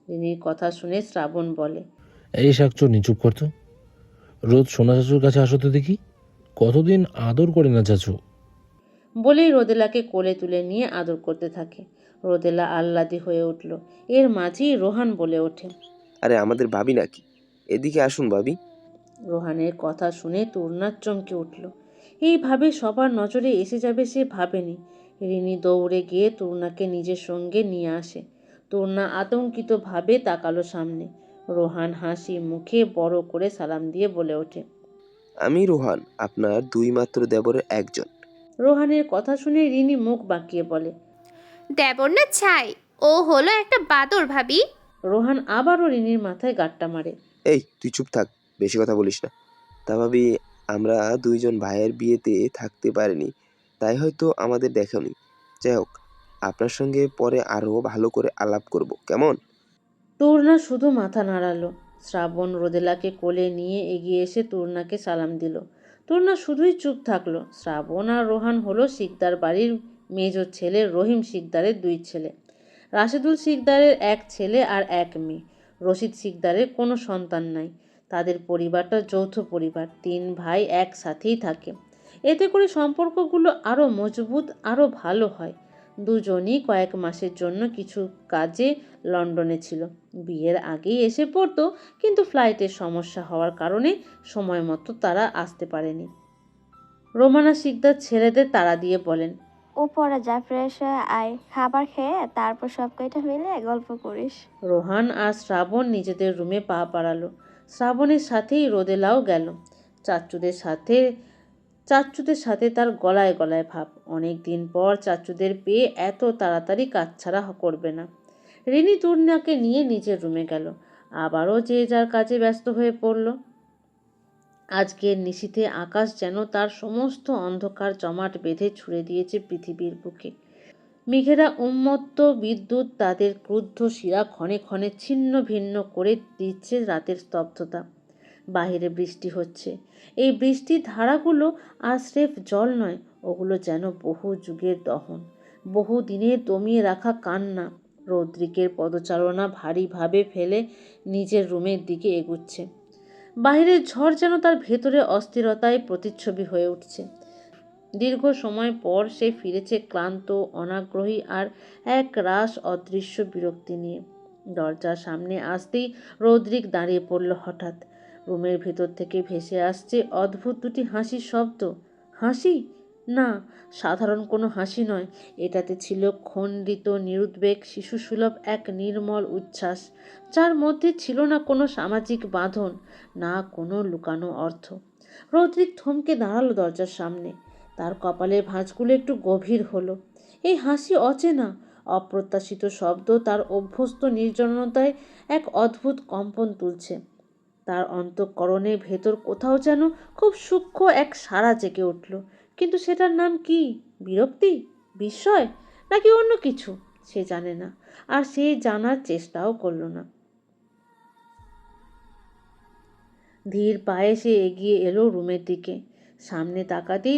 A: রিনির কথা শুনে শ্রাবণ বলে,
J: এই শাকচুন্নি চুপ করতো। রোজ সোনা চাচুর কাছে আসো তো দেখি, কতদিন আদর করে না চাচু।
A: বলেই রোদেলাকে কোলে তুলে নিয়ে আদর করতে থাকে। রোদেলা আহ্লাদি হয়ে উঠল। এর মাঝেই রোহান বলে ওঠে,
I: আরে আমাদের ভাবি নাকি? এদিকে আসুন ভাবি।
A: রোহানের কথা শুনে তূর্ণার চমকে উঠল। এইভাবে সবার নজরে এসে যাবে সে ভাবেনি। রিনি দৌড়ে গিয়ে তূর্ণাকে নিজের সঙ্গে নিয়ে আসে। তূর্ণা আতঙ্কিতভাবে তাকালো সামনে। রোহান হাসি মুখে বড় করে সালাম দিয়ে বলে ওঠে,
I: আমি রোহান, আপনার দুই মাত্র দেবরের একজন।
A: রোহানের কথা শুনে রিনি মুখ বাঁকিয়ে বলে,
H: দেবর না ছাই, ও হলো একটা বাদর ভাবি।
A: রোহান আবারও রিনির মাথায় গাঁটটা মারে।
I: এই তুই চুপ থাক, বেশি কথা বলিস না। তা ভাবি, আমরা দুইজন ভাইয়ের বিয়েতে থাকতে পারিনি, তাই হয়তো আমাদের দেখেনি। যাই হোক, আপনার সঙ্গে পরে আরো ভালো করে আলাপ করব, কেমন?
A: তূর্ণা শুধু মাথা নাড়ালো। শ্রাবণ রোদেলাকে কোলে নিয়ে এগিয়ে এসে তূর্ণাকে সালাম দিল। তূর্ণা শুধুই চুপ থাকলো। শ্রাবণ আর রোহান হলো শিকদার বাড়ির মেজ ছেলে রহিম শিকদারের 2 ছেলে। রাশেদুল শিকদারের 1 ছেলে আর 1 মেয়ে। রশিদ শিকদারের কোনো সন্তান নাই। তাদের পরিবারটা যৌথ পরিবার, 3 ভাই একসাথেই থাকে। এতে করে সম্পর্কগুলো আরও মজবুত, আরও ভালো হয়। দুজনই কয়েক মাসের জন্য কিছু কাজে লন্ডনে ছিল। বিয়ের আগেই এসে পড়তো, কিন্তু ফ্লাইটের সমস্যা হওয়ার কারণে সময় মতো তারা আসতে পারেনি। রোমানা শিকদার ছেলেদের তাড়া দিয়ে বলেন,
K: উপরে যা, ফ্রেশ হয়ে আয়, খাবার খেয়ে তারপর সব কয়টা মিলে গল্প করিস।
A: রোহান আর শ্রাবণ নিজেদের রুমে পা বাড়ালো। শ্রাবণের সাথেই রোদেলাও গেল। চাচ্চুদের সাথে তার গলায় গলায় ভাব। অনেক দিন পর চাচ্চুদের পেয়ে এত তাড়াতাড়ি কাছছাড়া করবে না। রিনি তূর্ণাকে নিয়ে নিজের রুমে গেল। আবারও যে যার কাজে ব্যস্ত হয়ে পড়ল। আজকের নিশীথে আকাশ যেন তার সমস্ত অন্ধকার জমাট বেঁধে ছুঁড়ে দিয়েছে পৃথিবীর বুকে। মেঘেরা উন্মত্ত বিদ্যুৎ তাদের ক্রুদ্ধ শিরা ক্ষণে ক্ষণে ছিন্ন ভিন্ন করে দিচ্ছে রাতের স্তব্ধতা। বাহিরে বৃষ্টি হচ্ছে। এই বৃষ্টির ধারাগুলো আর স্রেফ জল নয়, ওগুলো যেন বহু যুগের দহন, বহু দিনের দমিয়ে রাখা কান্না। রৌদ্রিকের পদচারণা ভারীভাবে ফেলে নিজের রুমের দিকে এগুচ্ছে। বাহিরের ঝড় যেন তার ভেতরে অস্থিরতায় প্রতিচ্ছবি হয়ে উঠছে। দীর্ঘ সময় পর সে ফিরেছে ক্লান্ত, অনাগ্রহী আর এক রাশ অদৃশ্য বিরক্তি নিয়ে। দরজার সামনে আসতেই রৌদ্রিক দাঁড়িয়ে পড়ল হঠাৎ। রুমের ভেতর থেকে ভেসে আসছে অদ্ভুত দুটি হাসির শব্দ। হাসি না, সাধারণ কোনো হাসি নয়, এটাতে ছিল খণ্ডিত নিরুদ্বেগ শিশুসুলভ এক নির্মল উচ্ছ্বাস, যার মধ্যে ছিল না কোনো সামাজিক বাঁধন, না কোনো লুকানো অর্থ। রৌদ্রিক থমকে দাঁড়ালো দরজার সামনে। তার কপালের ভাঁজগুলো একটু গভীর হলো। এই হাসি অচেনা, অপ্রত্যাশিত শব্দ তার অভ্যস্ত নির্জনতায় এক অদ্ভুত কম্পন তুলছে। তার অন্তঃকরণের ভেতর কোথাও যেন খুব সূক্ষ্ম এক সাড়া জেগে উঠল, কিন্তু সেটার নাম কি? বিরক্তি, বিস্ময়, নাকি অন্য কিছু? সে জানে না, আর সে জানার চেষ্টাও করল না। ধীর পায়ে সে এগিয়ে এলো রুমের দিকে। সামনে তাকাতেই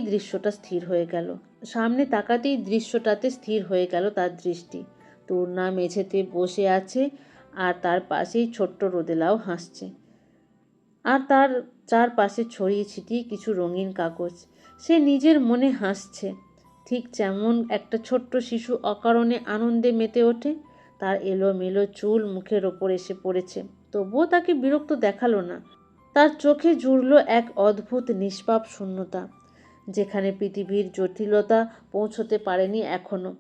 A: দৃশ্যটাতে স্থির হয়ে গেল তার দৃষ্টি। তূর্ণা মেঝেতে বসে আছে, আর তার পাশেই ছোট্ট রোদেলাও হাসছে, আর তার চারপাশে ছড়িয়ে ছিটিয়ে কিছু রঙিন কাগজ। সে নিজের মনে হাসছে, ঠিক যেমন একটা ছোট্ট শিশু অকারণে আনন্দে মেতে ওঠে। তার এলোমেলো চুল মুখের ওপর এসে পড়েছে, তবুও তাকে বিরক্ত দেখালো না। তার চোখে জুড়ল এক অদ্ভুত নিষ্পাপ শূন্যতা, যেখানে পৃথিবীর জটিলতা পৌঁছতে পারেনি এখনো।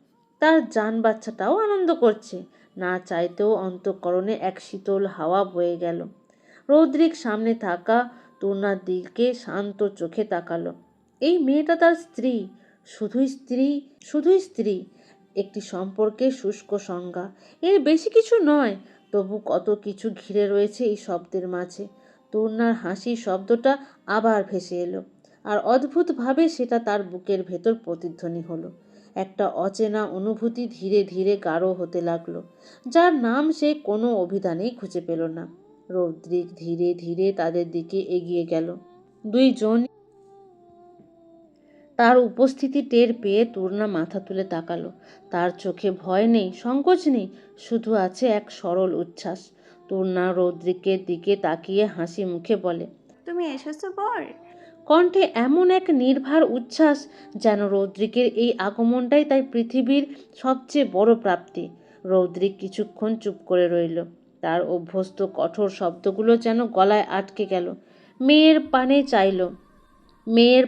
A: তার জান বাচ্চাটাও আনন্দ করছে, না চাইতেও অন্তঃকরণে এক শীতল হাওয়া বয়ে গেল। রৌদ্রিক সামনে থাকা তূর্ণার দিকে শান্ত চোখে তাকালো। এই মেয়েটা তার স্ত্রী, শুধুই স্ত্রী, একটি সম্পর্কের শুষ্ক সংজ্ঞা, এর বেশি কিছু নয়। তবু কত কিছু ঘিরে রয়েছে এই শব্দের মাঝে। তূর্ণার হাসির শব্দটা আবার ভেসে এলো, আর অদ্ভুতভাবে সেটা তার বুকের ভেতর প্রতিধ্বনি হলো। একটা অচেনা অনুভূতি ধীরে ধীরে গাঢ় হতে লাগলো, যার নাম সে কোনো অভিধানেই খুঁজে পেল না। রৌদ্রিক ধীরে ধীরে তাদের দিকে এগিয়ে গেল। দুইজন তার উপস্থিতি টের পেয়ে তূর্ণা মাথা তুলে তাকালো। তার চোখে ভয় নেই, সংকোচ নেই, শুধু আছে এক সরল উচ্ছ্বাস। তূর্ণা রৌদ্রিকের দিকে তাকিয়ে হাসি মুখে বলে,
D: তুমি এসেছো বর?
A: কণ্ঠে এমন এক নির্ভার উচ্ছ্বাস, যেন রৌদ্রিকের এই আগমনটাই তাই পৃথিবীর সবচেয়ে বড় প্রাপ্তি। রৌদ্রিক কিছুক্ষণ চুপ করে রইল। তার অভ্যস্ত কঠোর শব্দগুলো যেন গলায় আটকে গেল। মেয়ের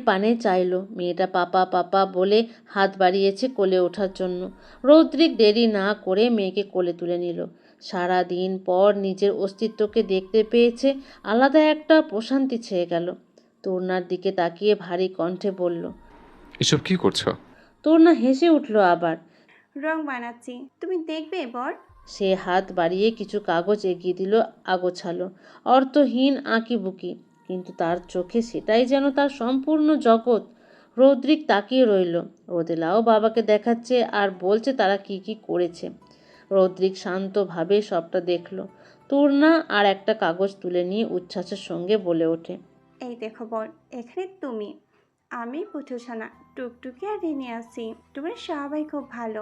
A: পানে চাইল। মেয়েটা পাপা পাপা বলে হাত বাড়িয়েছে কোলে ওঠার জন্য। রৌদ্রিক দেরি না করে মেয়েকে কোলে তুলে নিল। সারা দিন পর নিজের অস্তিত্বকে দেখতে পেয়েছে, আলাদা একটা প্রশান্তি ছেয়ে গেল। তূর্ণার দিকে তাকিয়ে ভারী কণ্ঠে বলল,
B: এসব কি করছো?
A: তূর্ণা হেসে উঠল আবার।
D: রং বানাচ্ছি, তুমি দেখবে বর?
A: সে হাত বাড়িয়ে কিছু কাগজ এগিয়ে দিল, আগোছালো, অর্থহীন, আঁকিবুকি, কিন্তু তার চোখে সেটাই যেন তার সম্পূর্ণ জগৎ। রৌদ্রিক তাকিয়ে রইল। রোদেলাও বাবাকে দেখাচ্ছে আর বলছে তারা কি কি করেছে। রৌদ্রিক শান্তভাবে সবটা দেখল। তূর্ণা আর একটা কাগজ তুলে নিয়ে উচ্ছ্বাসের সঙ্গে বলে ওঠে,
D: এই দেখো বর, এখানে তুমি, আমি পুঠুসোনা, টুকটুকি আর রিনি আছি। তোমরা সবাই খুব ভালো,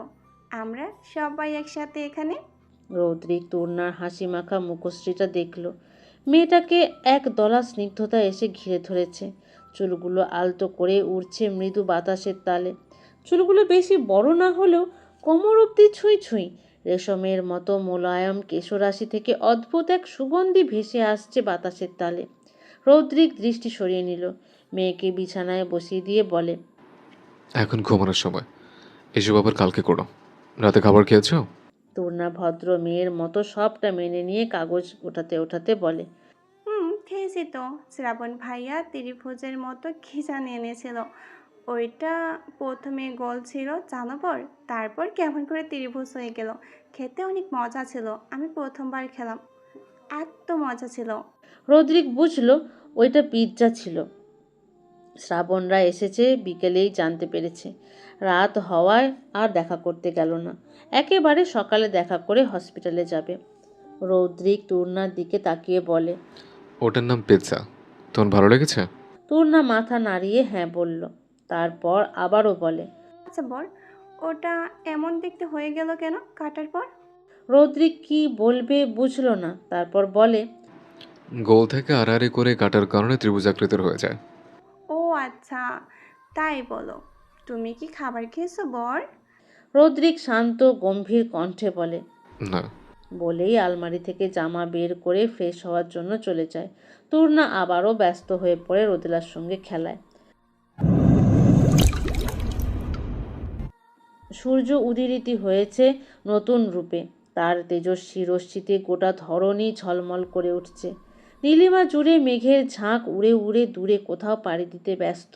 D: আমরা সবাই একসাথে এখানে।
A: রৌদ্রিক তূর্ণার হাসি মাখা মুখশ্রীটা দেখল। মেয়েটাকে এক দলা স্নিগ্ধতা এসে ঘিরে ধরেছে। চুলগুলো আলতো করে উড়ছে মৃদু বাতাসের তালে। চুলগুলো বেশি বড় না হলেও কোমর অবধি ছুঁই ছুঁই। রেশমের মতো মোলায়েম কেশরাশি থেকে অদ্ভুত এক সুগন্ধি ভেসে আসছে বাতাসের তালে। রৌদ্রিক দৃষ্টি সরিয়ে নিল। মেয়েকে বিছানায় বসিয়ে দিয়ে বলে,
B: এখন ঘুমানোর সময়, এসব আবার কালকে করো। রাতে খাবার খেয়েছো?
A: তূর্ণা ভদ্র মেয়ের মতো সবটা মেনে নিয়ে কাগজ ওঠাতে ওঠাতে বলে,
D: খেয়েছি তো। শ্রাবণ ভাইয়া ত্রিভুজের মতো খিচানি এনেছিল। ওইটা প্রথমে গোল ছিল জানো বর, তারপর কেমন করে ত্রিভুজ হয়ে গেল। খেতে অনেক মজা ছিল, আমি প্রথমবার খেলাম, এত মজা ছিল।
A: রৌদ্রিক বুঝল ওইটা পিৎজা ছিল। শ্রাবণরা এসেছে বিকেলেই জানতে পেরেছে। রাত হওয়ায় আর দেখা করতে গেল না, একেবারে সকালে দেখা করে হসপিটালে যাবে। রৌদ্রিক তূর্ণার দিকে তাকিয়ে বলে,
B: ওটার নাম পিৎজা, তোমার ভালো লেগেছে?
A: তূর্ণা মাথা নাড়িয়ে হ্যাঁ বলল। তারপর আবারও বলে,
D: আচ্ছা বর, ওটা এমন দেখতে হয়ে গেল কেন কাটার পর?
A: রৌদ্রিক কি বলবে বুঝল না। তারপর বলে,
B: গোল থেকে আড়াআড়ি করে কাটার কারণে ত্রিভুজাকৃতির হয়ে যায়।
D: ও আচ্ছা, তাই বলো। তুমি কি খাবার খেয়েছো বর?
A: রৌদ্রিক শান্ত গম্ভীর কণ্ঠে বলে।
B: না।
A: বলেই আলমারি থেকে জামা বের করে ফ্রেশ হওয়ার জন্য চলে যায়। তূর্ণা আবারও ব্যস্ত হয়ে পড়ে রোদেলার সঙ্গে খেলায়। সূর্য উদীরিত হয়েছে নতুন রূপে। তার তেজস্বী রশ্মিতে গোটা ধরণী ঝলমল করে উঠছে। নীলিমা জুড়ে মেঘের ঝাঁক উড়ে উড়ে দূরে কোথাও পাড়ি দিতে ব্যস্ত।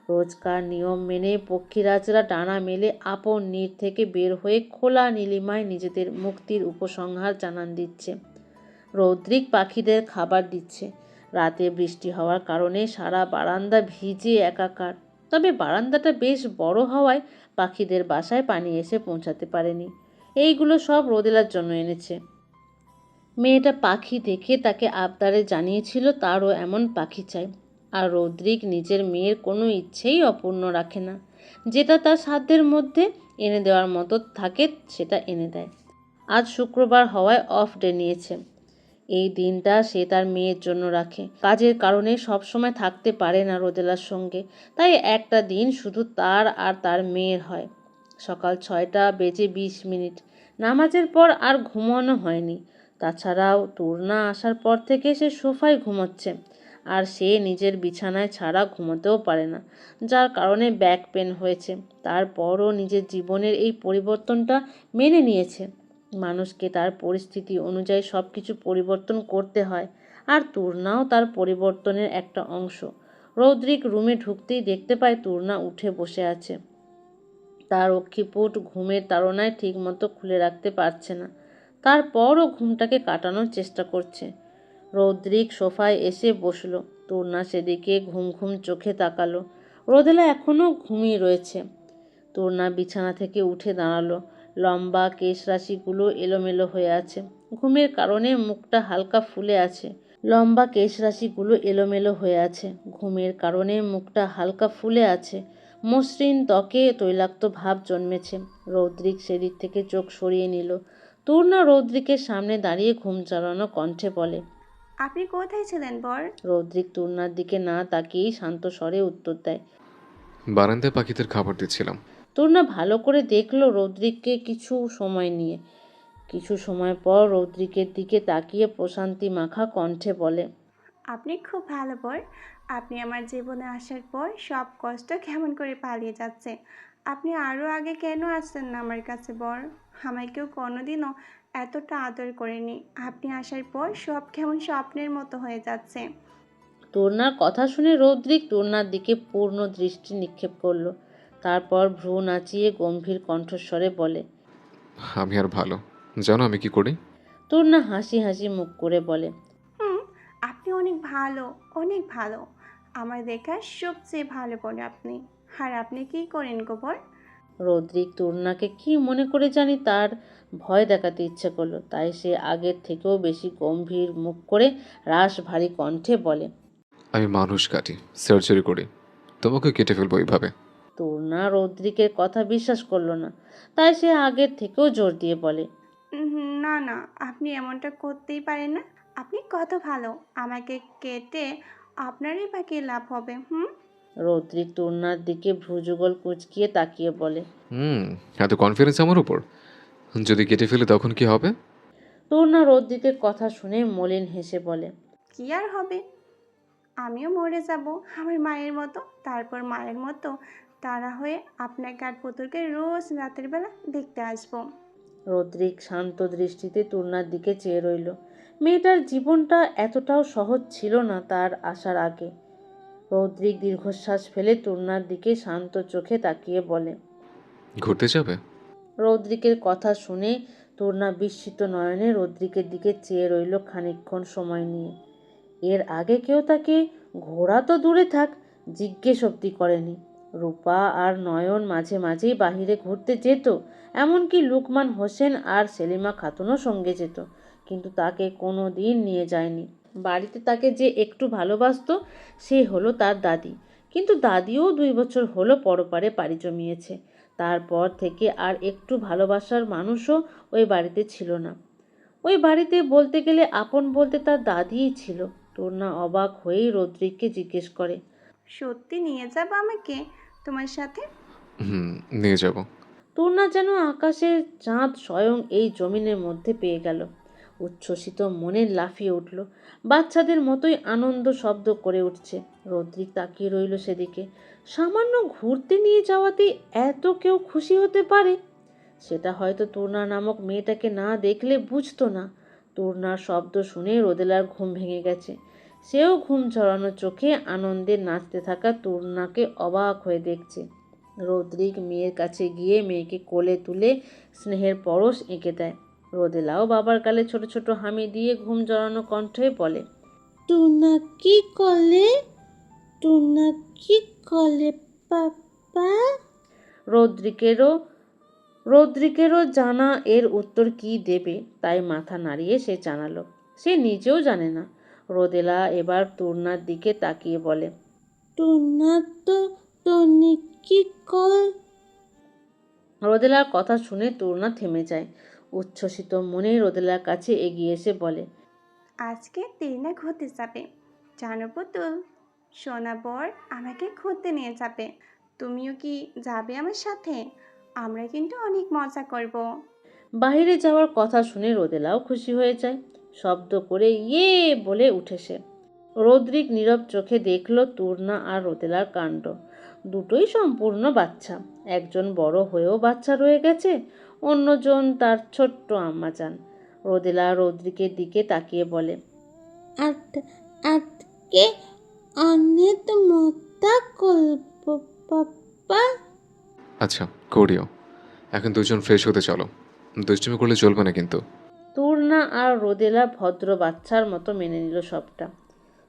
A: রোজকার নিয়ম মেনে পক্ষীরাজরা ডানা মেলে আপন নীড় থেকে বের হয়ে খোলা নীলিমায় নিজেদের মুক্তির উপসংহার জানান দিচ্ছে। রৌদ্রিক পাখিদের খাবার দিচ্ছে। রাতে বৃষ্টি হওয়ার কারণে সারা বারান্দা ভিজে একাকার। তবে বারান্দাটা বেশ বড় হওয়ায় পাখিদের বাসায় পানি এসে পৌঁছাতে পারেনি। এইগুলো সব রোদেলার জন্য এনেছে। মেয়েটা পাখি দেখে তাকে আবদারে জানিয়েছিল তারও এমন পাখি চাই। আর রৌদ্রিক নিজের মেয়ের কোনো ইচ্ছেই অপূর্ণ রাখে না। যেটা তার সাধ্যের মধ্যে এনে দেওয়ার মতো থাকে সেটা এনে দেয়। আজ শুক্রবার হওয়ায় অফ ডে নিয়েছে। এই দিনটা সে তার মেয়ের জন্য রাখে। কাজের কারণে সবসময় থাকতে পারে না রোদেলার সঙ্গে, তাই একটা দিন শুধু তার আর তার মেয়ের হয়। সকাল 6:20 নামাজের পর আর ঘুমানো হয়নি। তাছাড়াও তুর্না আসার পর থেকে সে সোফায় ঘুমোচ্ছে, আর সে নিজের বিছানায় ছাড়া ঘুমোতেও পারে না, যার কারণে ব্যাক পেন হয়েছে। তারপরও নিজের জীবনের এই পরিবর্তনটা মেনে নিয়েছে। মানুষকে তার পরিস্থিতি অনুযায়ী সব কিছু পরিবর্তন করতে হয়, আর তুর্নাও তার পরিবর্তনের একটা অংশ। রৌদ্রিক রুমে ঢুকতেই দেখতে পায় তুর্না উঠে বসে আছে। তার অক্ষিপুট ঘুমের তাড়নায় ঠিকমতো খুলে রাখতে পারছে না। তারপরও ঘুমটাকে কাটানোর চেষ্টা করছে। রৌদ্রিক সোফায় এসে বসল। তুর্না সেদিকে ঘুম ঘুম চোখে তাকালো। রোদেলা এখনও ঘুমিয়ে রয়েছে। তুর্না বিছানা থেকে উঠে দাঁড়ালো। লম্বা কেশরাশিগুলো এলোমেলো হয়ে আছে। ঘুমের কারণে মুখটা হালকা ফুলে আছে। ঘুমের কারণে মুখটা হালকা ফুলে আছে। মসৃণ ত্বকে তৈলাক্ত ভাব জন্মেছে। রৌদ্রিক সেদিক থেকে চোখ সরিয়ে নিল। তুর্না রৌদ্রিকের সামনে দাঁড়িয়ে ঘুম চালানো কণ্ঠে বলে,
D: আপনি কোথায় ছিলেন বর?
A: রৌদ্রিক তুর্নার দিকে না তাকিয়েই শান্ত স্বরে উত্তর দেয়,
B: বারান্দায় পাখিদের খাবার দিচ্ছিলাম।
A: তুর্না ভালো করে দেখলো রৌদ্রিককে কিছু সময় নিয়ে। কিছু সময় পর রৌদ্রিকের দিকে তাকিয়ে প্রশান্তি মাখা কণ্ঠে বলে,
D: আপনি খুব ভালো বর। আপনি আমার জীবনে আসার পর সব কষ্ট কেমন করে পালিয়ে যাচ্ছে। আপনি আরও আগে কেন আসলেন না আমার কাছে বর? আমায় কেউ কোনোদিনও এতটা আদর করেনি। আপনি আসার পর সব কেমন স্বপ্নের মতো হয়ে যাচ্ছে।
A: তুর্নার কথা শুনে রৌদ্রিক তুর্নার দিকে পূর্ণ দৃষ্টি নিক্ষেপ করল। তারপর ভ্রু নাচিয়ে গম্ভীর কণ্ঠস্বরে বলে,
B: আমি আর ভালো জানো আমি কি করি?
A: তুর্না হাসি হাসি মুখ করে বলে,
D: আপনি অনেক ভালো, অনেক ভালো। আমার দেখা সবচেয়ে ভালো বর আপনি। আর আপনি কী করেন গো বর?
A: রৌদ্রিক তুর্নাকে কি মনে করে জানি তার ভয় দেখাতে ইচ্ছে করলো, তাই সে আগের থেকেও বেশি গম্ভীর মুখ করে রাশ ভারী কণ্ঠে বলে,
B: আমি মানুষ কাটি, সার্জারি করি, তোমাকে কেটে ফেলবো এইভাবে।
A: তুর্না রৌদ্রিকের কথা বিশ্বাস করলো না, তাই সে আগের থেকেও জোর দিয়ে বলে,
D: না না, আপনি এমনটা করতেই পারেন না। আপনি কত ভালো। আমাকে কেটে আপনারই বা কী লাভ হবে?
A: রৌদ্রিক তুর্নার দিকে ভ্রুযুগল কুঁচকিয়ে তাকিয়ে বলে,
B: এত কনফিডেন্স আমার উপর? যদি কেটে ফেলে তখন কি হবে?
A: তুর্না রৌদ্রিকের কথা শুনে মলিন হেসে বলে,
D: কি আর হবে? আমিও মরে যাব আমার মায়ের মতো। তারপর মায়ের মতো তারা হয়ে আপনাকে আর পুতুলকে রোজ রাতের বেলা দেখতে আসবো।
A: রৌদ্রিক শান্ত দৃষ্টিতে তুর্নার দিকে চেয়ে রইল। মেয়েটার জীবনটা এতটাও সহজ ছিল না তার আসার আগে। রৌদ্রিক দীর্ঘশ্বাস ফেলে তুর্নার দিকে শান্ত চোখে তাকিয়ে বলে,
B: ঘুরতে যাবে?
A: রৌদ্রিকের কথা শুনে তুর্না বিস্মিত নয়নে রৌদ্রিকের দিকে চেয়ে রইল খানিকক্ষণ সময় নিয়ে। এর আগে কেউ তাকে ঘোরা তো দূরে থাক, জিজ্ঞেস অব্দি করেনি। রূপা আর নয়ন মাঝে মাঝেই বাহিরে ঘুরতে যেত, এমনকি লুকমান হোসেন আর সেলিমা খাতুনও সঙ্গে যেত, কিন্তু তাকে কোনো দিন নিয়ে যায়নি। বাড়িতে তাকে যে একটু ভালোবাসতো সে হলো তার দাদি, কিন্তু দাদিও 2 বছর হলো পরপারে পাড়ি জমিয়েছে। তারপর থেকে আর একটু ভালোবাসার মানুষও ওই বাড়িতে ছিল না। ওই বাড়িতে বলতে গেলে আপন বলতে তার দাদিই ছিল। তুর্না অবাক হয়েই রৌদ্রিককে জিজ্ঞেস করে,
D: সত্যি নিয়ে যাবো আমাকে তোমার সাথে?
B: নিয়ে যাব।
A: তুর্না যেন আকাশের চাঁদ স্বয়ং এই জমিনের মধ্যে পেয়ে গেল। উচ্ছ্বসিত মনে লাফিয়ে উঠল। বাচ্চাদের মতোই আনন্দ শব্দ করে উঠছে। রদ্রিক তাকিয়ে রইল সেদিকে। সামান্য ঘুরতে নিয়ে যাওয়াতেই এত কেউ খুশি হতে পারে? সেটা হয়তো তূর্ণা নামক মেয়েটাকে না দেখলে বুঝতো না। তূর্ণার শব্দ শুনে রোদেলার ঘুম ভেঙে গেছে। সেও ঘুম চড়ানো চোখে আনন্দে নাচতে থাকা তূর্ণাকে অবাক হয়ে দেখছে। রদ্রিক মেয়ের কাছে গিয়ে মেয়েকে কোলে তুলে স্নেহের পরশ এঁকে দেয়। রোদেলাও বাবার গালে ছোট ছোট হামি দিয়ে ঘুম জড়ানো কণ্ঠে বলে,
E: টুনা কি কলে? টুনা কি কলে পাপা?
A: রদ্রিকেরও জানা এর উত্তর কি দেবে, তাই মাথা নাড়িয়ে সে জানালো। সে নিজেও জানে না। রোদেলা এবার তূর্ণার দিকে তাকিয়ে বলে,
E: টুনা তো টনি কি কল?
A: রোদেলার কথা শুনে তূর্ণা থেমে যায়। উচ্ছ্বসিত মনে রোদেলার কাছে এগিয়ে এসে বলে,
D: আজকে তিনা ঘুরতে যাবে জানো পুতুল। সোনা বর আমাকে ঘুরতে নিয়ে যাবে। তুমিও কি যাবে আমার সাথে? আমরা কিন্তু অনেক মজা করব।
A: বাইরে যাওয়ার কথা শুনে রোদেলাও খুশি হয়ে যায়। শব্দ করে ইয়ে বলে উঠে সে। রদ্রিক নীরব চোখে দেখল তূর্ণা আর রোদেলার কাণ্ড। দুটোই সম্পূর্ণ বাচ্চা। একজন বড় হয়েও বাচ্চা রয়ে গেছে, অন্যজন তার ছোট্ট আম্মাজান। রোদেলা রদ্রিকের দিকে তাকিয়ে বলে,
E: আজকে অনেক মজা করব পাপা।
B: আচ্ছা, করিও। এখন দুজন ফ্রেশ হতে চলো। দুষ্টুমি করলে চলবে না কিন্তু।
A: তূর্ণা আর রোদেলা ভদ্র বাচ্চার মতো মেনে নিল সবটা।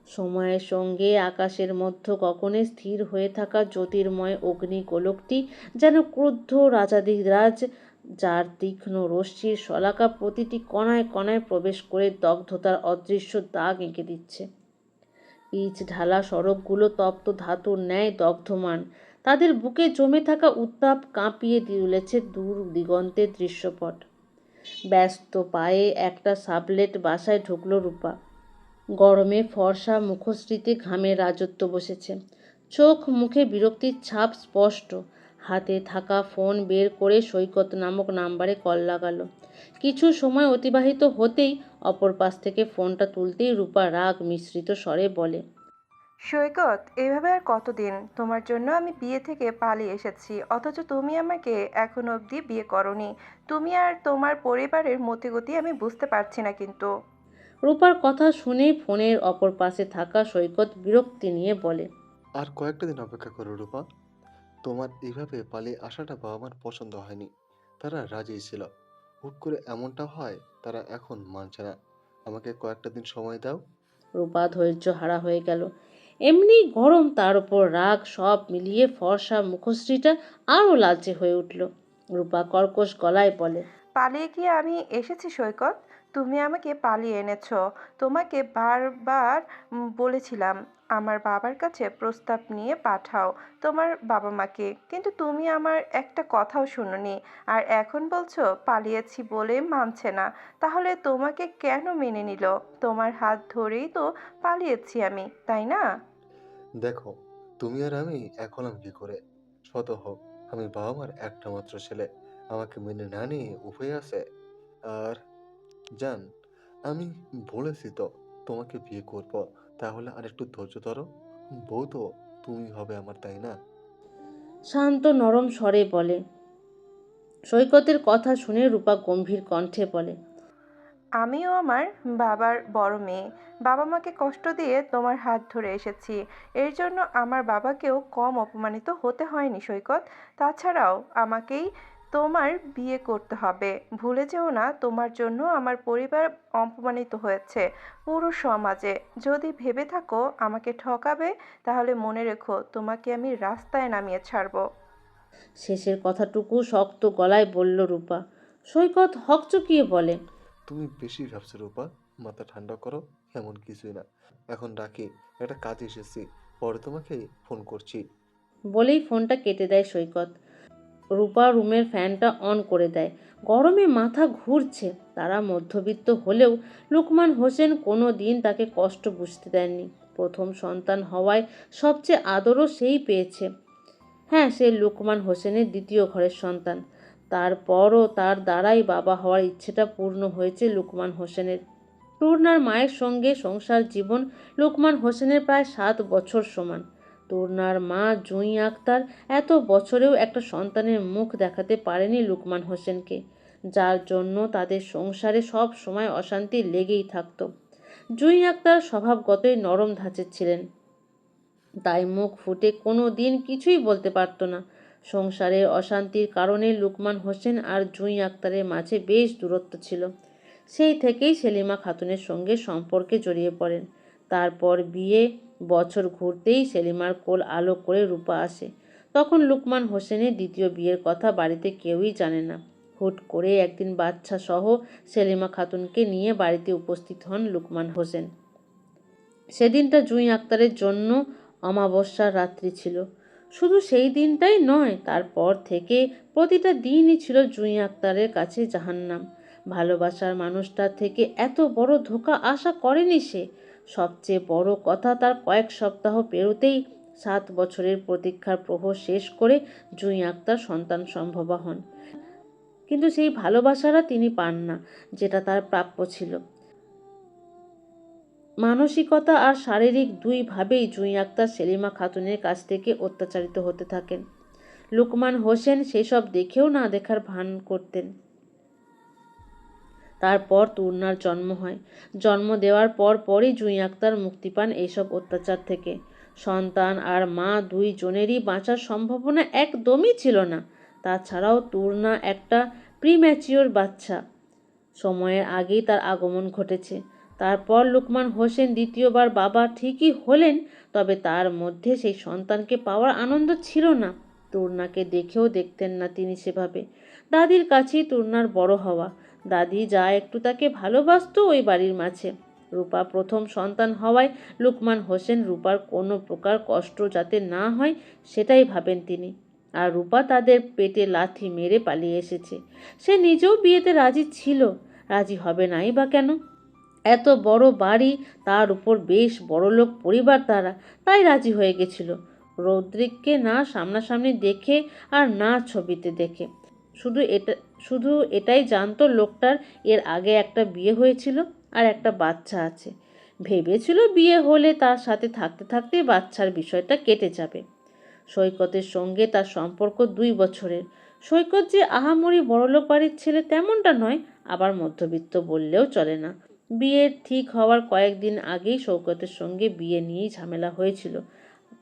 A: সময়ের সঙ্গে আকাশের মধ্যে কখনো স্থির হয়ে থাকা জ্যোতির্ময় অগ্নিগোলকটি যেন ক্রুদ্ধ রাজাধিরাজ, যার তীক্ষ্ণ রশ্মির শলাকা প্রতিটি কণায় কণায় প্রবেশ করে দগ্ধতার অদৃশ্য দাগ এঁকে দিচ্ছে। পিচ ঢালা সড়কগুলো তপ্ত ধাতুর ন্যায় দগ্ধমান। তাদের বুকে জমে থাকা উত্তাপ কাঁপিয়ে তুলেছে দূর দিগন্তের দৃশ্যপট। ব্যস্ত পায়ে একটা সাবলেট বাসায় ঢুকলো রূপা। গরমে ফর্সা মুখশ্রীতে ঘামের রাজত্ব বসেছে। চোখ মুখে বিরক্তির ছাপ স্পষ্ট। হাতে থাকা ফোন বের করে সৈকত নামক নাম্বারে কল লাগালো। কিছু সময় অতিবাহিত হতেই অপর পাশ থেকে ফোনটা তুলতেই রূপা রাগ মিশ্রিত স্বরে বলে,
L: সৈকত, এভাবে আর কতদিন? তোমার জন্য আমি বিয়ে থেকে পালিয়ে এসেছি, অথচ তুমি আমাকে এখন অবধি বিয়ে করনি। তুমি আর তোমার পরিবারের মতিগতি আমি বুঝতে পারছি না কিন্তু।
A: রূপার কথা শুনে ফোনের অপর পাশে থাকা সৈকত বিরক্তি নিয়ে বলে,
M: আর কয়েকটা দিন অপেক্ষা করো রূপা। তোমার এইভাবে পালিয়ে আসাটা বাবা মার পছন্দ হয়নি। তারা রাজি ছিল, হুট করে এমনটা হয় তারা এখন মানছে না। আমাকে কয়েকটা দিন সময় দাও।
A: রূপা ধৈর্য হারা হয়ে গেল। এমনি গরম, তার উপর রাগ, সব মিলিয়ে ফর্সা মুখশ্রীটা আরও লালচে হয়ে উঠল। রূপা কর্কশ গলায় বলে,
L: পালিয়ে গিয়ে আমি এসেছি সৈকত। তুমি আমাকে পালিয়ে এনেছো। তোমাকে বারবার বলেছিলাম আমার বাবার কাছে প্রস্তাব নিয়ে পাঠাও তোমার বাবা মাকে, কিন্তু তুমি আমার একটা কথাও শুনোনি। আর এখন বলছো পালিয়েছি বলে মানছে না। তাহলে তোমাকে কেন মেনে নিল? তোমার হাত ধরেই তো পালিয়েছি আমি, তাই না?
M: দেখো, তুমি আর আমি এক হলাম কি করে? শত হোক, আমি বাবা মার একটা মাত্র ছেলে। আমাকে মেনে না নিয়ে উপায় আছে? আর জান, আমি বলেছি তো তোমাকে বিয়ে করব। তাহলে আর একটু ধৈর্য ধরো। বউ তো তুমি হবে আমার, তাই না?
A: শান্ত নরম স্বরে বলে। সৈকতের কথা শুনে রূপা গম্ভীর কণ্ঠে বলে,
L: আমিও আমার বাবার বড় মেয়ে। বাবা মাকে কষ্ট দিয়ে তোমার হাত ধরে এসেছি। এর জন্য আমার বাবাকেও কম অপমানিত হতে হয়নি সৈকত। তাছাড়াও আমাকেই তোমার বিয়ে করতে হবে। ভুলে যেও না, তোমার জন্য আমার পরিবার অপমানিত হয়েছে পুরো সমাজে। যদি ভেবে থাকো আমাকে ঠকাবে, তাহলে মনে রেখো তোমাকে আমি রাস্তায় নামিয়ে ছাড়বো।
A: শেষের কথাটুকু শক্ত গলায় বলল রূপা। সৈকত হকচকিয়ে বলে,
M: তুমি বেশি ভাবছো রূপা, মাথা ঠান্ডা করো। এমন কিছুই না। এখন রাখি, একটা কাজ এসেছি, পরে তোমাকে ফোন করছি।
A: বলেই ফোনটা কেটে দেয় সৈকত। রূপা রুমের ফ্যানটা অন করে দেয়। গরমে মাথা ঘুরছে। তারা মধ্যবিত্ত হলেও লুকমান হোসেন কোনো দিন তাকে কষ্ট বুঝতে দেননি। প্রথম সন্তান হওয়ায় সবচেয়ে আদরও সেই পেয়েছে। হ্যাঁ, সে লুকমান হোসেনের দ্বিতীয় ঘরের সন্তান। তারপরও তার দ্বারাই বাবা হওয়ার ইচ্ছেটা পূর্ণ হয়েছে লুকমান হোসেনের। তুর্নার মায়ের সঙ্গে সংসার জীবন লুকমান হোসেনের প্রায় 7 বছর সমান। তুর্নার মা জুঁই আক্তার এত বছরেও একটা সন্তানের মুখ দেখাতে পারেনি লুকমান হোসেনকে, যার জন্য তাদের সংসারে সব সময় অশান্তি লেগেই থাকত। জুঁই আক্তার স্বভাবগতই নরম ধাঁচের ছিলেন, তাই মুখ ফুটে কোনো দিন কিছুই বলতে পারত না। সংসারের অশান্তির কারণে লুকমান হোসেন আর জুঁই আক্তারের মাঝে বেশ দূরত্ব ছিল। সেই থেকেই সেলিমা খাতুনের সঙ্গে সম্পর্কে জড়িয়ে পড়েন। তারপর বিয়ে বছর ঘুরতেই সেলিমার কোল আলো করে রূপা আসে। তখন লুকমান হোসেনের দ্বিতীয় বিয়ের কথা বাড়িতে কেউই জানে না। হুট করে একদিন বাচ্চা সহ সেলিমা খাতুনকে নিয়ে বাড়িতে উপস্থিত হন লুকমান হোসেন। সেদিনটা জুঁই আক্তারের জন্য অমাবস্যার রাত্রি ছিল। শুধু সেই দিনটাই নয়, তারপর থেকে প্রতিটা দিনই ছিল জুঁই আক্তারের কাছে জাহান্নাম। ভালোবাসার মানুষটার থেকে এত বড় ধোঁকা আশা করেনি সে। সবচেয়ে বড় কথা, তার কয়েক সপ্তাহ পেরোতেই 7 বছরের প্রতীক্ষার প্রহর শেষ করে জুঁই আক্তার সন্তান সম্ভবা হন। কিন্তু সেই ভালোবাসাটা তিনি পান না, যেটা তার প্রাপ্য ছিল। মানসিকতা আর শারীরিক দুইভাবেই জুঁই আক্তার সেলিমা খাতুনের কাছ থেকে অত্যাচারিত হতে থাকেন। লুকমান হোসেন সেসব দেখেও না দেখার ভান করতেন। তারপর তুর্নার জন্ম হয়। জন্ম দেওয়ার পরই জুঁই আক্তার মুক্তি পান এইসব অত্যাচার থেকে। সন্তান আর মা দুইজনেরই বাঁচার সম্ভাবনা একদমই ছিল না। তাছাড়াও তুর্না একটা প্রিম্যাচিওর বাচ্চা, সময়ের আগেই তার আগমন ঘটেছে। তারপর লুকমান হোসেন দ্বিতীয়বার বাবা ঠিকই হলেন, তবে তার মধ্যে সেই সন্তানকে পাওয়ার আনন্দ ছিল না। তুর্নাকে দেখেও দেখতেন না তিনি সেভাবে। দাদির কাছেই তুর্নার বড় হওয়া। দাদি যা একটু তাকে ভালোবাসত ওই বাড়ির মাঝে। রূপা প্রথম সন্তান হওয়ায় লুকমান হোসেন রূপার কোনো প্রকার কষ্ট যাতে না হয় সেটাই ভাবেন তিনি। আর রূপা তাদের পেটে লাথি মেরে পালিয়ে এসেছে। সে নিজেও বিয়েতে রাজি ছিল, রাজি হবে নাই বা কেন? এত বড় বাড়ি, তার উপর বেশ বড়লোক পরিবার তারা, তাই রাজি হয়ে গেছিল। রৌদ্রিককে না সামনাসামনি দেখে আর না ছবিতে দেখে। শুধু এটাই জানতো লোকটার এর আগে একটা বিয়ে হয়েছিল আর একটা বাচ্চা আছে। ভেবেছিল বিয়ে হলে তার সাথে থাকতে থাকতে বাচ্চার বিষয়টা কেটে যাবে। সৈকতের সঙ্গে তার সম্পর্ক 2 বছরের। সৈকত যে আহামরি বড়লোক বাড়ির ছেলে তেমনটা নয়, আবার মধ্যবিত্ত বললেও চলে না। বিয়ে ঠিক হওয়ার কয়েকদিন আগেই সৈকতের সঙ্গে বিয়ে নিয়েই ঝামেলা হয়েছিল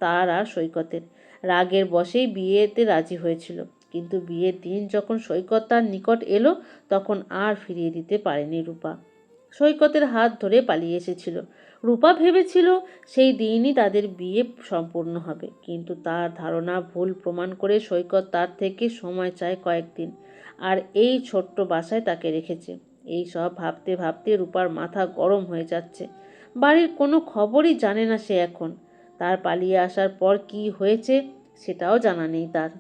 A: তার আর সৈকতের। রাগের বশেই বিয়েতে রাজি হয়েছিল, কিন্তু বিয়ের দিন যখন সৈকত তার নিকট এলো তখন আর ফিরিয়ে দিতে পারেনি রূপা। সৈকতের হাত ধরে পালিয়ে এসেছিল। রূপা ভেবেছিল সেই দিনই তাদের বিয়ে সম্পূর্ণ হবে, কিন্তু তার ধারণা ভুল প্রমাণ করে সৈকত তার থেকে সময় চায় কয়েকদিন, আর এই ছোট্ট বাসায় তাকে রেখেছে। এই সব ভাবতে ভাবতে রূপার মাথা গরম হয়ে যাচ্ছে। বাড়ির কোনো খবরই জানে না সে এখন। তার পালিয়ে আসার পর কি হয়েছে সেটাও জানা নেই তার।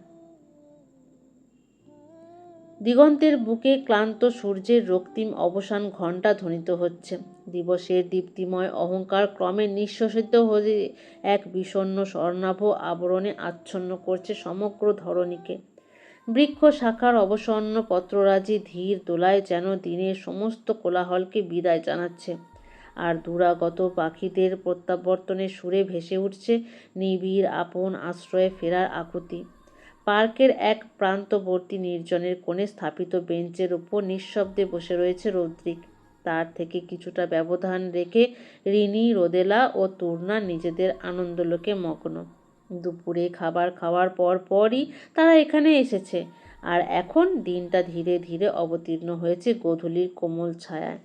A: দিগন্তের বুকে ক্লান্ত সূর্যের রক্তিম অবসান ঘণ্টা ধ্বনিত হচ্ছে। দিবসের দীপ্তিময় অহংকার ক্রমে নিঃশ্বসিত হয়ে এক বিষণ্ণ স্বর্ণাভ আবরণে আচ্ছন্ন করছে সমগ্র ধরণীকে। বৃক্ষ শাখার অবসন্ন পত্ররাজি ধীর দোলায় যেন দিনের সমস্ত কোলাহলকে বিদায় জানাচ্ছে। আর দূরাগত পাখিদের প্রত্যাবর্তনের সুরে ভেসে উঠছে নিবিড় আপন আশ্রয়ে ফেরার আকুতি। পার্কের এক প্রান্তবর্তী নির্জনের কোণে স্থাপিত বেঞ্চের উপর নিঃশব্দে বসে রয়েছে রৌদ্রিক। তার থেকে কিছুটা ব্যবধান রেখে রিনি, রোদেলা ও তুর্না নিজেদের আনন্দলোকে মগ্ন। দুপুরে খাবার খাওয়ার পরই তারা এখানে এসেছে, আর এখন দিনটা ধীরে ধীরে অবতীর্ণ হয়েছে গোধূলির কোমল ছায়ায়।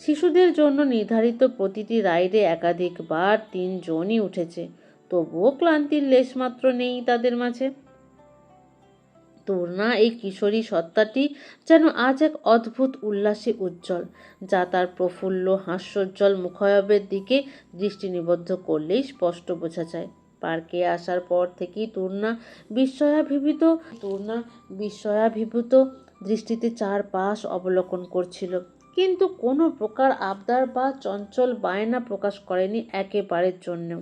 A: শিশুদের জন্য নির্ধারিত প্রতিটি রাইডে একাধিকবার 3 জনই উঠেছে, তবুও ক্লান্তির লেশমাত্র নেই তাদের মাঝে। তুর্না, এই কিশোরী সত্তাটি যেন আজ এক অদ্ভুত উল্লাসে উজ্জ্বল, যা তার প্রফুল্ল হাস্যোজ্জ্বল মুখাবয়বের দিকে দৃষ্টি নিবদ্ধ করলেই স্পষ্ট বোঝা যায়। পার্কে আসার পর থেকেই তুর্না বিস্ময়াভিভূত দৃষ্টিতে চারপাশ অবলোকন করছিল, কিন্তু কোনো প্রকার আবদার বা চঞ্চল বায়না প্রকাশ করেনি একেবারের জন্যেও।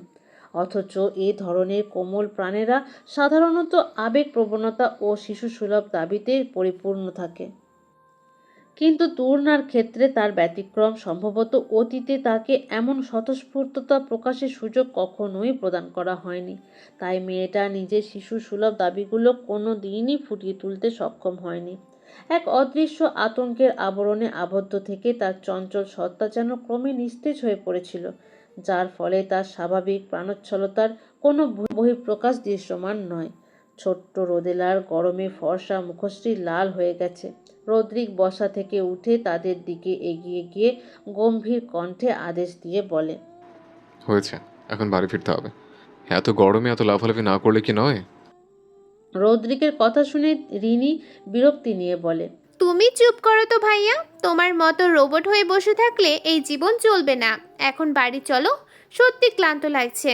A: অথচ এই ধরনের কোমল প্রাণেরা সাধারণত আবেগপ্রবণতা ও শিশুসুলভ দাবিতে পরিপূর্ণ থাকে। কিন্তু তূর্ণার ক্ষেত্রে তার ব্যতিক্রম। সম্ভবত অতীতে তাকে এমন স্বতঃস্ফূর্ততা প্রকাশের সুযোগ কখনোই প্রদান করা হয়নি। তাই মেয়েটা নিজের শিশুসুলভ দাবিগুলো কোনো দিনই ফুটিয়ে তুলতে সক্ষম হয়নি। এক অদৃশ্য আতঙ্কের আবরণে আবদ্ধ থেকে তার চঞ্চল সত্তা যেন ক্রমে নিস্তেজ হয়ে পড়েছিল, যার ফলে তার স্বাভাবিক প্রাণোচ্ছলতার কোনো বহিঃপ্রকাশ দৃশ্যমান নয়। ছোট্ট রোদেলার গরমে ফর্সা মুখশ্রী লাল হয়ে গেছে। রদ্রিক বসা থেকে উঠে তাদের দিকে এগিয়ে গিয়ে গম্ভীর কণ্ঠে আদেশ দিয়ে বলে,
B: হয়েছে, এখন বাড়ি ফিরতে হবে। এত গরমে এত লাফালাফি না করলে কি নয়?
A: রদ্রিকের কথা শুনে রিনি বিরক্তি নিয়ে বলে,
H: তুমি চুপ করো তো ভাইয়া, তোমার মতো রোবট হয়ে বসে থাকলে এই জীবন চলবে না। এখন বাড়ি চলো, সত্যি ক্লান্ত লাগছে।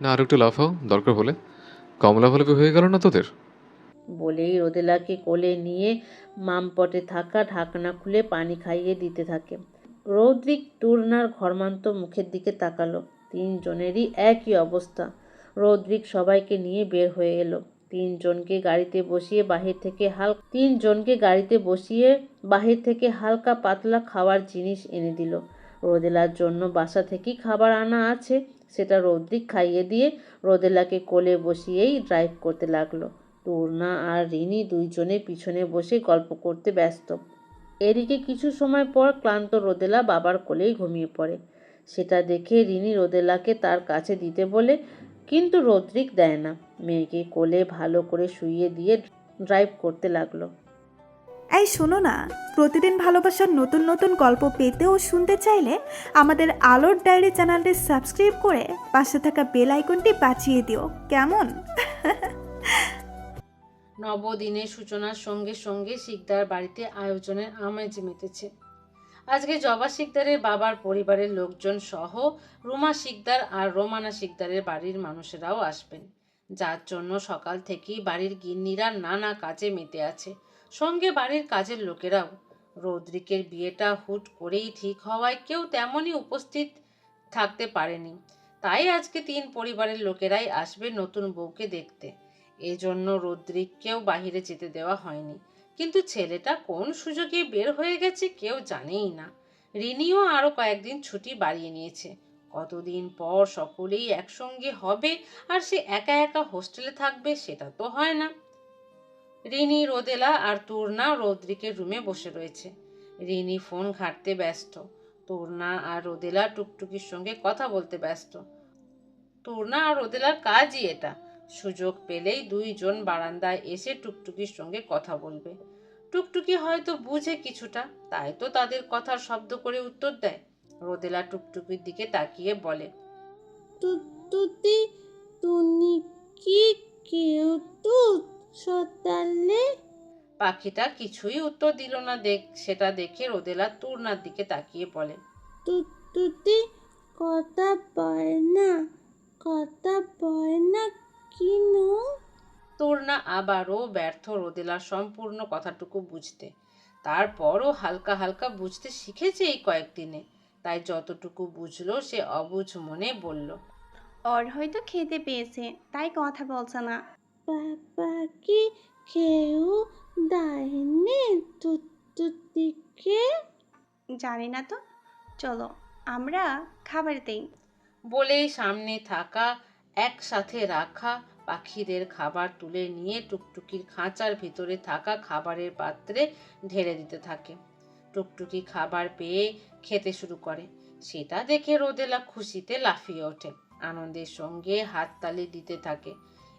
B: না, আর একটু লাফাও দরকার হলে। কম লাফালাফি হয়ে গেল না তোদের?
A: বলেই রোদেলাকে কোলে নিয়ে মামপটে থাকা ঢাকনা খুলে পানি খাইয়ে দিতে থাকে। রৌদ্রিক তূর্ণার ঘর্মান্ত মুখের দিকে তাকালো। তিনজনেরই একই অবস্থা। রৌদ্রিক সবাইকে নিয়ে বের হয়ে এলো। তিনজনকে গাড়িতে বসিয়ে বাহির থেকে হালকা পাতলা খাওয়ার জিনিস এনে দিল। রোদেলার জন্য বাসা থেকেই খাবার আনা আছে, সেটা রৌদ্রিক খাইয়ে দিয়ে রোদেলাকে কোলে বসিয়েই ড্রাইভ করতে লাগলো। তূর্ণা আর রিনি দুইজনে পিছনে বসে গল্প করতে ব্যস্ত। এদিকে কিছু সময় পর ক্লান্ত রোদেলা বাবার কোলেই ঘুমিয়ে পড়ে। সেটা দেখে রিনি রোদেলাকে তার কাছে দিতে বলে, কিন্তু রদ্রিক দেয় না। মেয়েকে কোলে ভালো করে শুইয়ে দিয়ে ড্রাইভ করতে লাগলো।
N: এই শোনো না, প্রতিদিন ভালোবাসার নতুন নতুন গল্প পেতে ও শুনতে চাইলে আমাদের আলোর ডায়েরি চ্যানেলটি সাবস্ক্রাইব করে পাশে থাকা বেল আইকনটি বাজিয়ে দিও, কেমন?
A: নবদিনের সূচনার সঙ্গে সঙ্গে শিকদার বাড়িতে আয়োজনের আমেজ মেতেছে। আজকে জবা শিকদারের বাবার পরিবারের লোকজন সহ রুমা শিকদার আর রোমানা শিকদারের বাড়ির মানুষেরাও আসবেন, যার জন্য সকাল থেকেই বাড়ির গিন্নিরা নানা কাজে মেতে আছে, সঙ্গে বাড়ির কাজের লোকেরাও। রৌদ্রিকের বিয়েটা হুট করেই ঠিক হওয়ায় কেউ তেমনই উপস্থিত থাকতে পারেনি। তাই আজকে তিন পরিবারের লোকেরাই আসবে নতুন বউকে দেখতে। এজন্য রৌদ্রিককেও বাহিরে যেতে দেওয়া হয়নি। কিন্তু ছেলেটা কোন সুযোগে বের হয়ে গেছে কেউ জানেই না। রিনিও আরও কয়েকদিন ছুটি বাড়িয়ে নিয়েছে। কতদিন পর সকলেই একসঙ্গে হবে আর সে একা একা হোস্টেলে থাকবে, সেটা তো হয় না। রিনি, রোদেলা আর তূর্ণা রৌদ্রিকের রুমে বসে রয়েছে। রিনি ফোন ঘাঁটতে ব্যস্ত। তূর্ণা আর রোদেলা টুকটুকির সঙ্গে কথা বলতে ব্যস্ত। তূর্ণা আর রোদেলার কাজই এটা। সুযোগ পেলেই দুইজন বারান্দায় এসে টুকটুকির সঙ্গে কথা বলবে। টুকটুকি হয়তো বুঝে কিছুটা, তাই তো তাদের কথার শব্দ করে উত্তর দেয়। রোদেলা টুকটুকির দিকে তাকিয়ে বলে,
E: তুতি তুনি কি কেউ তো সতালে?
A: পাখিটা কিছুই উত্তর দিল না। সেটা দেখে রোদেলা তূর্ণার দিকে তাকিয়ে বলে,
E: তুতি কথা বয় না কিনো?
A: তূর্ণা আবারও ব্যর্থ রোদেলার সম্পূর্ণ কথাটুকু বুঝতে। তারপরও হালকা হালকা বুঝতে শিখেছে এই কয়েকদিনে, তাই যতটুকু বুঝলো সে অবুঝ মনে বলল,
D: ওর হয়তো খেতে পেয়েছে তাই কথা বলছে না।
E: বাবা কি কেউ দেয়নি তুতিকে?
D: জানি না তো, চলো আমরা খাবার দেই।
A: বলেই সামনে থাকা একসাথে রাখা পাখিদের খাবার তুলে নিয়ে টুকটুকির খাঁচার ভিতরে থাকা খাবারের পাত্রে ঢেলে দিতে থাকে। টুকটুকি খাবার পেয়ে খেতে শুরু করে। সেটা দেখে রোদেলা খুশিতে লাফিয়ে ওঠে, আনন্দের সঙ্গে হাততালি দিতে থাকে।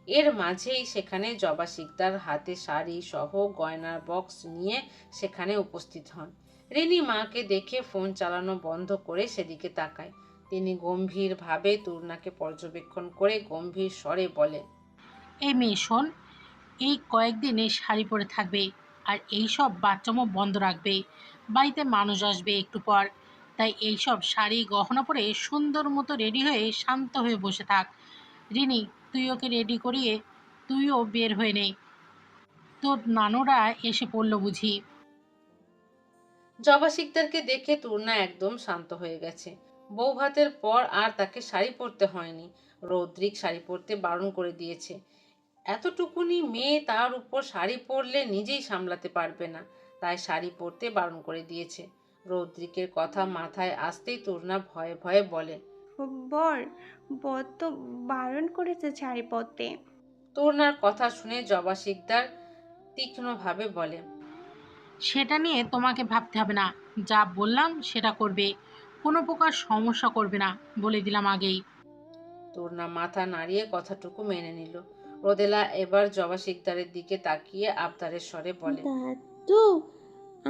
A: এর মাঝেই সেখানে জবা শিকদার হাতে শাড়ি সহ গয়নার বক্স নিয়ে সেখানে উপস্থিত হন। রিনি মাকে দেখে ফোন চালানো বন্ধ করে সেদিকে তাকায়। তিনি গম্ভীরভাবে তূর্ণাকে পর্যবেক্ষণ করে গম্ভীর স্বরে বলে,
F: এই মেয়ে শোন, এই কয়েকদিন এই শাড়ি পরে থাকবে আর এইসব বাচ্চামো বন্ধ রাখবে। বাড়িতে মানুষ আসবে একটু পর, তাই এইসব শাড়ি গহনা পরে সুন্দর মতো রেডি হয়ে শান্ত হয়ে বসে থাক। রিনি, তুই ওকে রেডি করিয়ে তুইও বের হয়ে নে। তোর নানুরা এসে পড়লো বুঝি।
A: জবা শিকদারকে দেখে তূর্ণা একদম শান্ত হয়ে গেছে। বউ ভাতের পর আর তাকে শাড়ি পরতে হয়নি। রৌদ্রিক শাড়ি পরতে বারণ করে দিয়েছে। এতটুকুনি মেয়ে, তার উপর শাড়ি পরলে নিজেই সামলাতে পারবে না, তাই শাড়ি পরতে বারণ করে দিয়েছে। রৌদ্রিকের কথা মাথায় আসতেই তূর্ণা ভয়ে ভয়ে বলে,
D: বর বর তো বারণ করেছে শাড়ি পরতে।
A: তূর্ণার কথা শুনে জবা শিকদার তীক্ষ্ণভাবে বলে,
F: সেটা নিয়ে তোমাকে ভাবতে হবে না, যা বললাম সেটা করবে, কোনো প্রকার সমস্যা করবে না, বলে দিলাম আগেই।
A: তূর্ণা মাথা নাড়িয়ে কথাটুকু মেনে নিল। রোদেলা এবার জবা শিকদারের দিকে তাকিয়ে আবদারের স্বরে বলে,
E: দাদু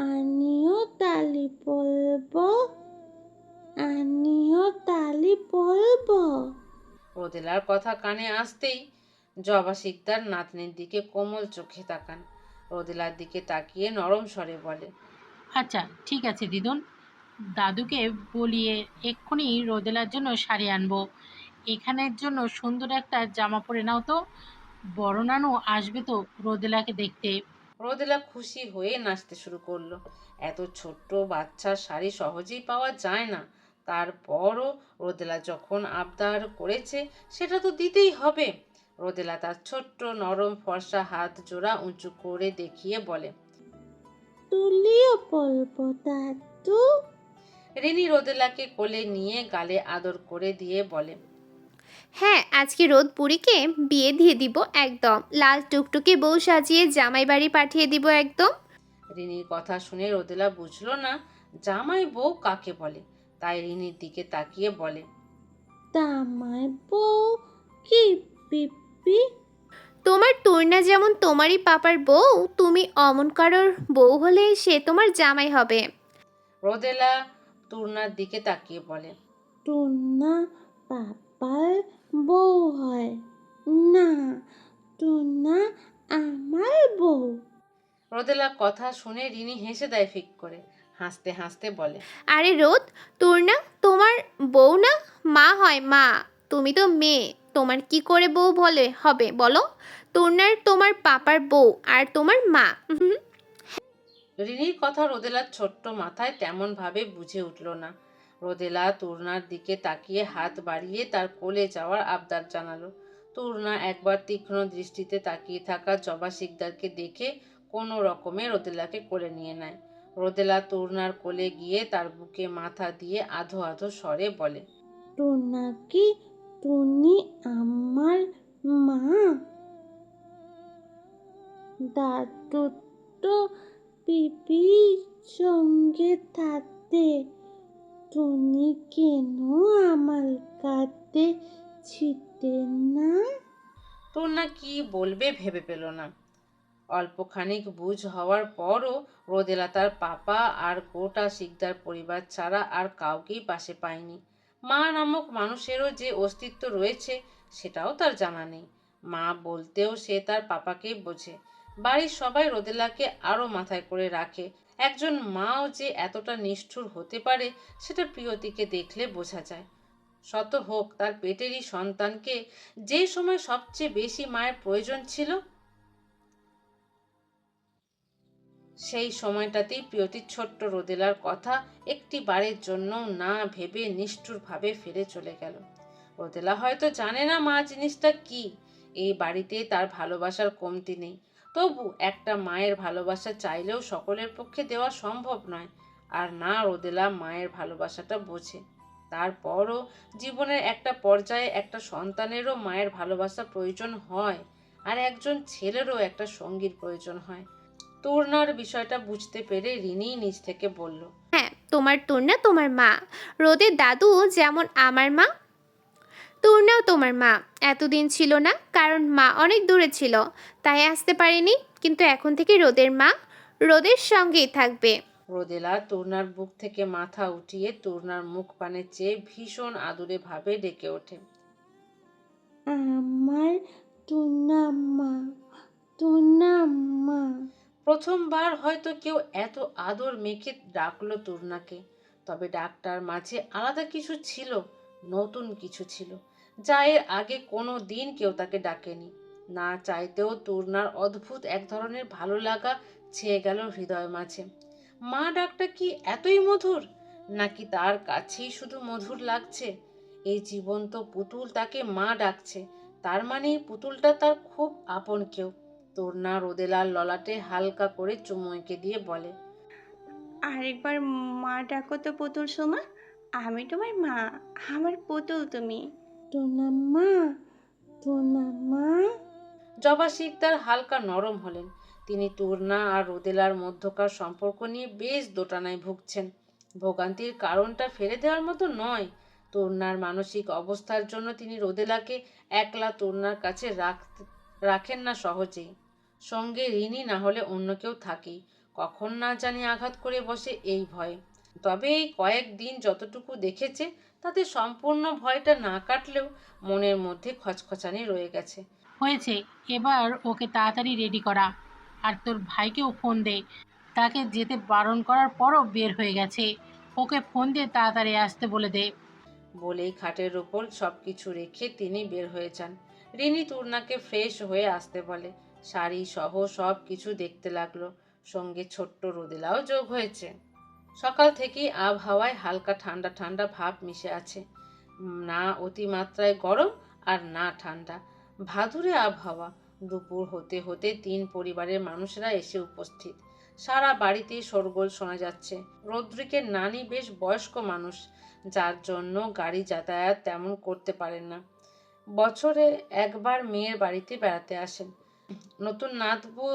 E: আমিও তালি বলবো, আমিও তালি বলবো।
A: রোদেলার কথা কানে আসতেই জবা শিকদার নাতনির দিকে কোমল চোখে তাকান। রোদেলার দিকে তাকিয়ে নরম স্বরে বলে,
F: আচ্ছা ঠিক আছে দিদুন, দাদুকে বলিয়ে এক্ষুনি রোদেলার জন্য শাড়ি আনবো। এখানের জন্য সুন্দর একটা জামা পরে নাও তো, বড় নানু আসবে তো রোদেলাকে দেখতে।
A: রোদেলা খুশি হয়ে নাচতে শুরু করলো। এত ছোট্ট বাচ্চার শাড়ি সহজেই পাওয়া যায় না, তারপরও রোদেলা যখন আবদার করেছে সেটা তো দিতেই হবে। রোদেলা তার ছোট্ট নরম ফর্সা হাত জোড়া উঁচু করে দেখিয়ে বলে,
E: তুলিও বলবো দাদু।
A: রিনি রোদেলাকে কোলে নিয়ে গালে আদর করে দিয়ে বলে,
H: হ্যাঁ, আজকে রোদ পুরীকে বিয়ে দিয়ে দিব একদম, লাল টুকটুকে বউ সাজিয়ে জামাই বাড়ি পাঠিয়ে দিব একদম।
A: রিনির কথা শুনে রোদেলা বুঝলো না জামাই বউ কাকে বলে, তাই রিনির দিকে তাকিয়ে বলে,
E: জামাই বউ কি পিপি?
H: তোমার তূর্ণা যেমন তোমারই পাপার বউ, তুমি অমন কারোর বউ হলে সে তোমার জামাই হবে।
A: রোদেলা তূর্ণার দিকে তাকিয়ে বলে,
E: টুনা পাপার বউ হয় না, টুনা আমার বউ।
A: রোদেলার কথা শুনে রিনি হেসে দেয় ফিক করে, হাসতে হাসতে বলে,
H: আরে রোদ, তূর্ণা তোমার বউ না, মা হয় মা। তুমি তো মেয়ে, তোমার কি করে বউ বলে হবে বলো? তূর্ণার তোমার পাপার বউ আর তোমার মা।
A: রিনির কথা রোদেলার ছোট্ট মাথায় তেমন ভাবে বুঝে উঠল না। রোদেলা তূর্ণার দিকে তাকিয়ে হাত বাড়িয়ে তার কোলে যাওয়ার আবদার জানালো। তূর্ণা একবার তীক্ষ্ণ দৃষ্টিতে তাকিয়ে থাকা জবা শিকদারকে দেখে কোনো রকমে রোদেলাকে কোলে নিয়ে নেয়। রোদেলা তূর্ণার কোলে গিয়ে তার বুকে মাথা দিয়ে আধো আধো স্বরে বলে,
E: টুনা কি টুনি আমার মা? দাদু তো পিপির সঙ্গে থাকতে, টুনি কেন আমার কাঁধে ছিটে না?
A: তূর্ণা কি বলবে ভেবে পেল না। অল্পখানিক বুঝ হওয়ার পরও রোদেলা তার পাপা আর গোটা শিকদার পরিবার ছাড়া আর কাউকেই পাশে পায়নি। মা নামক মানুষেরও যে অস্তিত্ব রয়েছে সেটাও তার জানা নেই। মা বলতেও সে তার পাপাকেই বোঝে। বাড়ির সবাই রোদেলাকে আরও মাথায় করে রাখে। একজন মাও যে এতটা নিষ্ঠুর হতে পারে সেটা প্রিয়তিকে দেখলে বোঝা যায়। শত হোক তার পেটেরই সন্তানকে যে সময় সবচেয়ে বেশি মায়ের প্রয়োজন ছিল, সেই সময়টাতেই প্রিয়তির ছোট্ট রোদেলার কথা একটি বারের জন্য না ভেবে নিষ্ঠুরভাবে ফিরে চলে গেল। রোদেলা হয়তো জানে না মা জিনিসটা কি, এই বাড়িতে তার ভালোবাসার কমতি নেই, তবু একটা মায়ের ভালোবাসা চাইলেও সকলের পক্ষে দেওয়া সম্ভব নয়। আর না রোদেলা মায়ের ভালোবাসাটা বোঝে। তারপরও জীবনের একটা পর্যায়ে একটা সন্তানেরও মায়ের ভালোবাসা প্রয়োজন হয়, আর একজন ছেলেরও একটা সঙ্গীর প্রয়োজন হয়। তূর্ণার বিষয়টা বুঝতে পেরে রিনি নিজ থেকে বলল,
H: হ্যাঁ, তোমার তূর্ণা তোমার মা, রোদের দাদু যেমন আমার মা, তূর্ণাও তোমার মা। এতদিন ছিল না, কারণ মা অনেক দূরে ছিল, তাই আসতে পারিনি, কিন্তু এখন থেকে রোদের মা রোদের সঙ্গেই থাকবে।
A: রোদেলা তূর্ণার বুক থেকে মাথা উঠিয়ে তূর্ণার মুখ পানে চেয়ে ভীষণ আদুরে ভাবে ডেকে ওঠে,
E: আমার টুনা মা, টুনা মা।
A: প্রথমবার হয়তো কেউ এত আদর মেখে ডাকলো তূর্ণাকে। তবে ডাকটার মাঝে আলাদা কিছু ছিল, নতুন কিছু ছিল, যা এর আগে কোনো দিন কেউ তাকে ডাকেনি। না চাইতেও তূর্ণার অদ্ভুত এক ধরনের ভালো লাগা ছেয়ে গেল হৃদয় মাঝে। মা ডাকটা কি এতই মধুর? নাকি তার কাছেই শুধু মধুর লাগছে? এই জীবন্ত পুতুল তাকে মা ডাকছে, তার মানে এই পুতুলটা তার খুব আপন কেউ। তূর্ণা রোদেলার ললাটে হালকা করে চুমু এঁকে দিয়ে বলে,
D: আরেকবার মা ডাকো তো পুতুল সোমা। আমি তোমার মা, আমার পুতুল তুমি।
E: টোনাম্মা টোনাম্মা।
A: জবা শিকদার হালকা নরম হলেন। তিনি তূর্ণা আর রোদেলার মধ্যকার সম্পর্ক নিয়ে বেশ দোটানায় ভুগছেন। ভোগান্তির কারণটা ফেলে দেওয়ার মতো নয়। তূর্ণার মানসিক অবস্থার জন্য তিনি রোদেলাকে একলা তূর্ণার কাছে রাখেন না সহজেই। সঙ্গে ঋণী না হলে অন্য কেউ থাকেই, কখন না জানি আঘাত করে বসে এই ভয়ে। তবে এই কয়েকদিন যতটুকু দেখেছে তাতে সম্পূর্ণ ভয়টা না কাটলেও মনের মধ্যে খচখচানি রয়ে গেছে।
F: হয়েছে, এবার ওকে তাড়াতাড়ি রেডি করা। আর তোর ভাইকেও ফোন দে, তাকে যেতে বারণ করার পরও বের হয়ে গেছে। ওকে ফোন দিয়ে তাড়াতাড়ি আসতে বলে দে।
A: বলেই খাটের ওপর সবকিছু রেখে তিনি বের হয়ে যান। রিনি তূর্ণাকে ফ্রেশ হয়ে আসতে বলে। শাড়ি সহ সব কিছু দেখতে লাগলো। সঙ্গে ছোট্ট রোদেলাও যোগ হয়েছে। সকাল থেকেই আবহাওয়ায় হালকা ঠান্ডা ঠান্ডা ভাব মিশে আছে। না অতিমাত্রায় গরম আর না ঠান্ডা, ভাদুরে আবহাওয়া। দুপুর হতে হতে 3 পরিবারের মানুষরা এসে উপস্থিত। সারা বাড়িতে শোরগোল শোনা যাচ্ছে। রদ্রিকের নানি বেশ বয়স্ক মানুষ, যার জন্য গাড়ি যাতায়াত তেমন করতে পারেন না। বছরে একবার মেয়ের বাড়িতে বেড়াতে আসেন। নতুন নাতবউ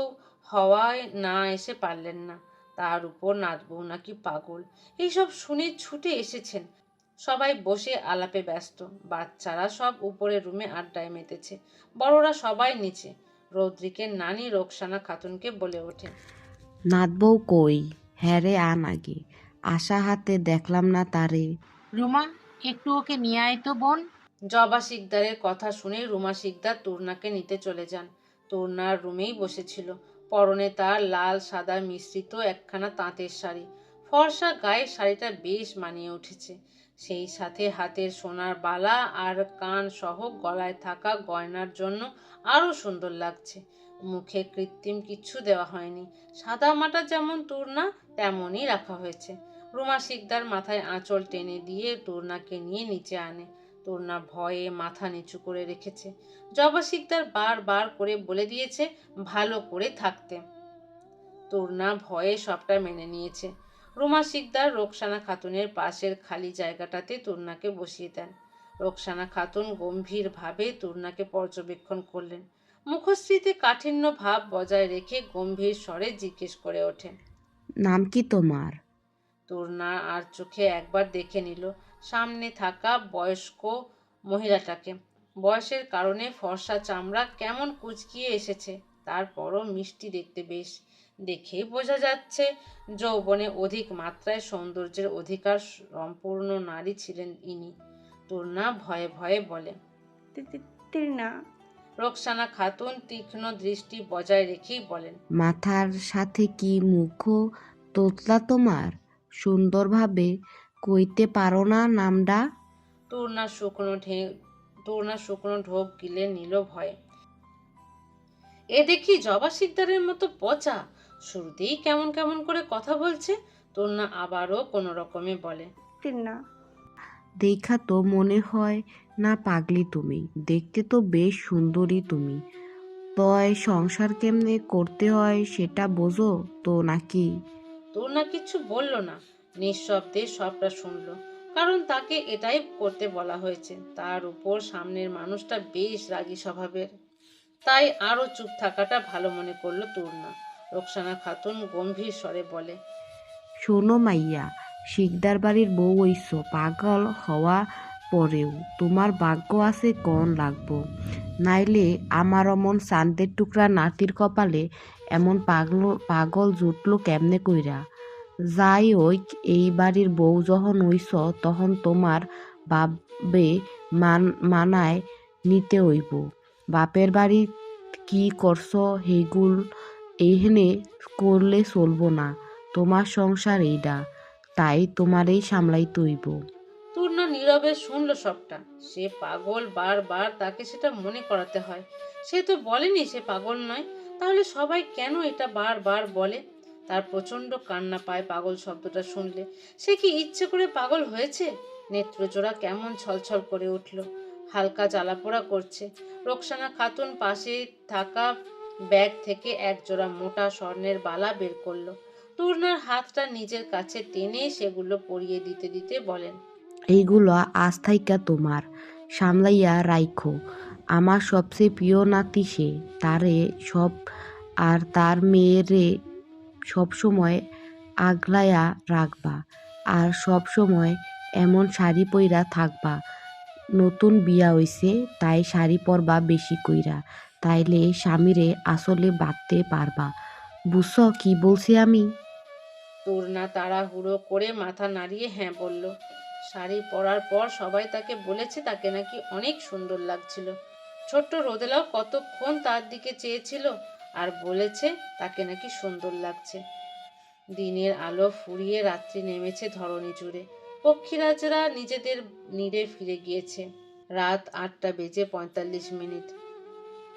A: হওয়ায় না এসে পারলেন না। তার উপর নাতবউ নাকি পাগল। এইসব শুনে ছুটে এসেছেন। সবাই বসে আলাপে ব্যস্ত। বাচ্চারা সব উপরের রুমে আড্ডায় মেতেছে, বড়রা সবাই নিচে। রদ্রিকের নানি রোকসানা খাতুনকে বলে ওঠে,
O: নাতবউ কই? হ্যাঁ রে, আন আগে। আশা হাতে দেখলাম না তারে।
F: রুমা, একটু ওকে নিয়ে আয় তো বোন।
A: জবা শিকদারের কথা শুনে রুমা শিকদার তূর্ণাকে নিতে চলে যান। তূর্ণার রুমেই বসেছিল। পরনে তার লাল সাদা মিশ্রিত একখানা তাঁতের শাড়ি। ফর্সা গায়ে শাড়িটা বেশ মানিয়ে উঠেছে। সেই সাথে হাতের সোনার বালা আর কান সহ গলায় থাকা গয়নার জন্য আরো সুন্দর লাগছে। মুখে কৃত্রিম কিচ্ছু দেওয়া হয়নি। সাদা মাটা যেমন তূর্ণা তেমনই রাখা হয়েছে। রুমা শিকদার মাথায় আঁচল টেনে দিয়ে তূর্ণাকে নিয়ে নিচে আনে। তূর্ণা ভয়ে মাথা নিচু করে রেখেছে। জবা শিকদার বার করে বলে দিয়েছে ভালো করে থাকতে। তূর্ণা ভয়ে সবটা মেনে নিয়েছে। রুমা শিকদার রোকসানা খাতুনের পাশের খালি জায়গাটাতে তূর্ণাকে বসিয়ে দেন। রোকসানা খাতুন গম্ভীরভাবে তূর্ণাকে পর্যবেক্ষণ করলেন। মুখশ্রীতে কাঠিন্য ভাব বজায় রেখে গম্ভীর স্বরে জিজ্ঞেস করে ওঠেন,
O: নাম কি তোমার?
A: তূর্ণা আর চোখে একবার দেখে নিল সামনে থাকা বয়স্ক মহিলাটাকে। বয়সের কারণে ফর্সা চামড়া কেমন কুঁচকিয়ে এসেছে, তারপরও মিষ্টি দেখতে বেশ। দেখেই বোঝা যাচ্ছে যৌবনে অধিক মাত্রায় সৌন্দর্যের অধিকার সম্পূর্ণ নারী ছিলেন ইনি। তূর্ণা ভয়ে ভয়ে বলে,
D: তৃষ্ণা।
A: রোকসানা খাতুন তীক্ষ্ণ দৃষ্টি বজায় রেখেই বলেন,
O: মাথার সাথে কি মুখ তোতলা তোমার? সুন্দরভাবে কইতে পারো না নামডা?
A: তূর্ণা শুকনো ঢোক গিলে নিল ভয়ে। এ দেখি জবা শিকদারের মতো পচা। শুরুতেই কেমন কেমন করে কথা বলছে। তূর্ণা আবারও কোনো রকমে বলে,
D: তৃষ্ণা।
O: দেখা তো মনে হয় না পাগলি তুমি। দেখতে তো বেশ সুন্দরী তুমি। তয় সংসার কেমনে করতে হয় সেটা বোঝো তো নাকি?
A: তূর্ণা কিছু বলল না, নিঃশব্দে সবটা শুনলো। কারণ তাকে এটাই করতে বলা হয়েছে। তার উপর সামনের মানুষটা বেশ রাগী স্বভাবের, তাই আরো চুপ থাকাটা ভালো মনে করলো তূর্ণা। রোকসানা খাতুন গম্ভীর স্বরে বলে,
O: শোনো মাইয়া, শিকদার বাড়ির বউ হইছ, পাগল হওয়া পরেও তোমার ভাগ্য আছে কন লাগবো। নাইলে আমার অমন চান্দের টুকরা নাতির কপালে এমন পাগল জুটলো কেমনে কইরা? যাই ওই, এই বাড়ির বউ যখন হইছ তখন তোমার বাবে মানায় নিতে হইব। বাপের বাড়ি কি করছ হেগুল এইখানে করলে চলবো না। তোমার সংসার এইডা, তাই তোমারই সামলাইতে হইব।
A: তূর্ণা নীরবে শুনল সবটা। সে পাগল, বারবার তাকে সেটা মনে করাতে হয়। সে তো বলেনি সে পাগল নয়, তাহলে সবাই কেন এটা বারবার বলে? তার প্রচণ্ড কান্না পায় পাগল শব্দটা শুনলে। সে কি ইচ্ছে করে পাগল হয়েছে? নেত্রজোড়া কেমন ছলছল করে উঠল, হালকা জ্বালাপোড়া করছে। রোকসানা খাতুন পাশে থাকা ব্যাগ থেকে এক জোড়া মোটা স্বর্ণের বালা বের করলো। তূর্ণার হাতটা নিজের কাছে টেনে সেগুলো পরিয়ে দিতে দিতে বলেন,
O: এইগুলো আজ থাইকা তোমার, সামলাইয়া রাইখো। আমার সবচেয়ে প্রিয় নাতি সে, তারে সব আর তার মেয়েরে সবসময় আগলাইয়া রাখবা, আর সবসময় এমন শাড়ি পইরা থাকবা। নতুন বিয়া হইছে তাই শাড়ি পরবা বেশি কইরা, তাইলে স্বামীরে আসলে বাঁধতে পারবা। বুঝছ কি বলছি আমি?
A: তূর্ণা তাড়াহুড়ো করে মাথা নাড়িয়ে হ্যাঁ বলল। শাড়ি পরার পর সবাই তাকে বলেছে তাকে নাকি অনেক সুন্দর লাগছিল। ছোট্ট রোদেলাও কতক্ষণ তার দিকে চেয়েছিল আর বলেছে তাকে নাকি সুন্দর লাগছে। দিনের আলো ফুরিয়ে রাত্রি নেমেছে ধরণী জুড়ে। পক্ষীরাজরা নিজেদের নীড়ে ফিরে গিয়েছে। রাত 8:45।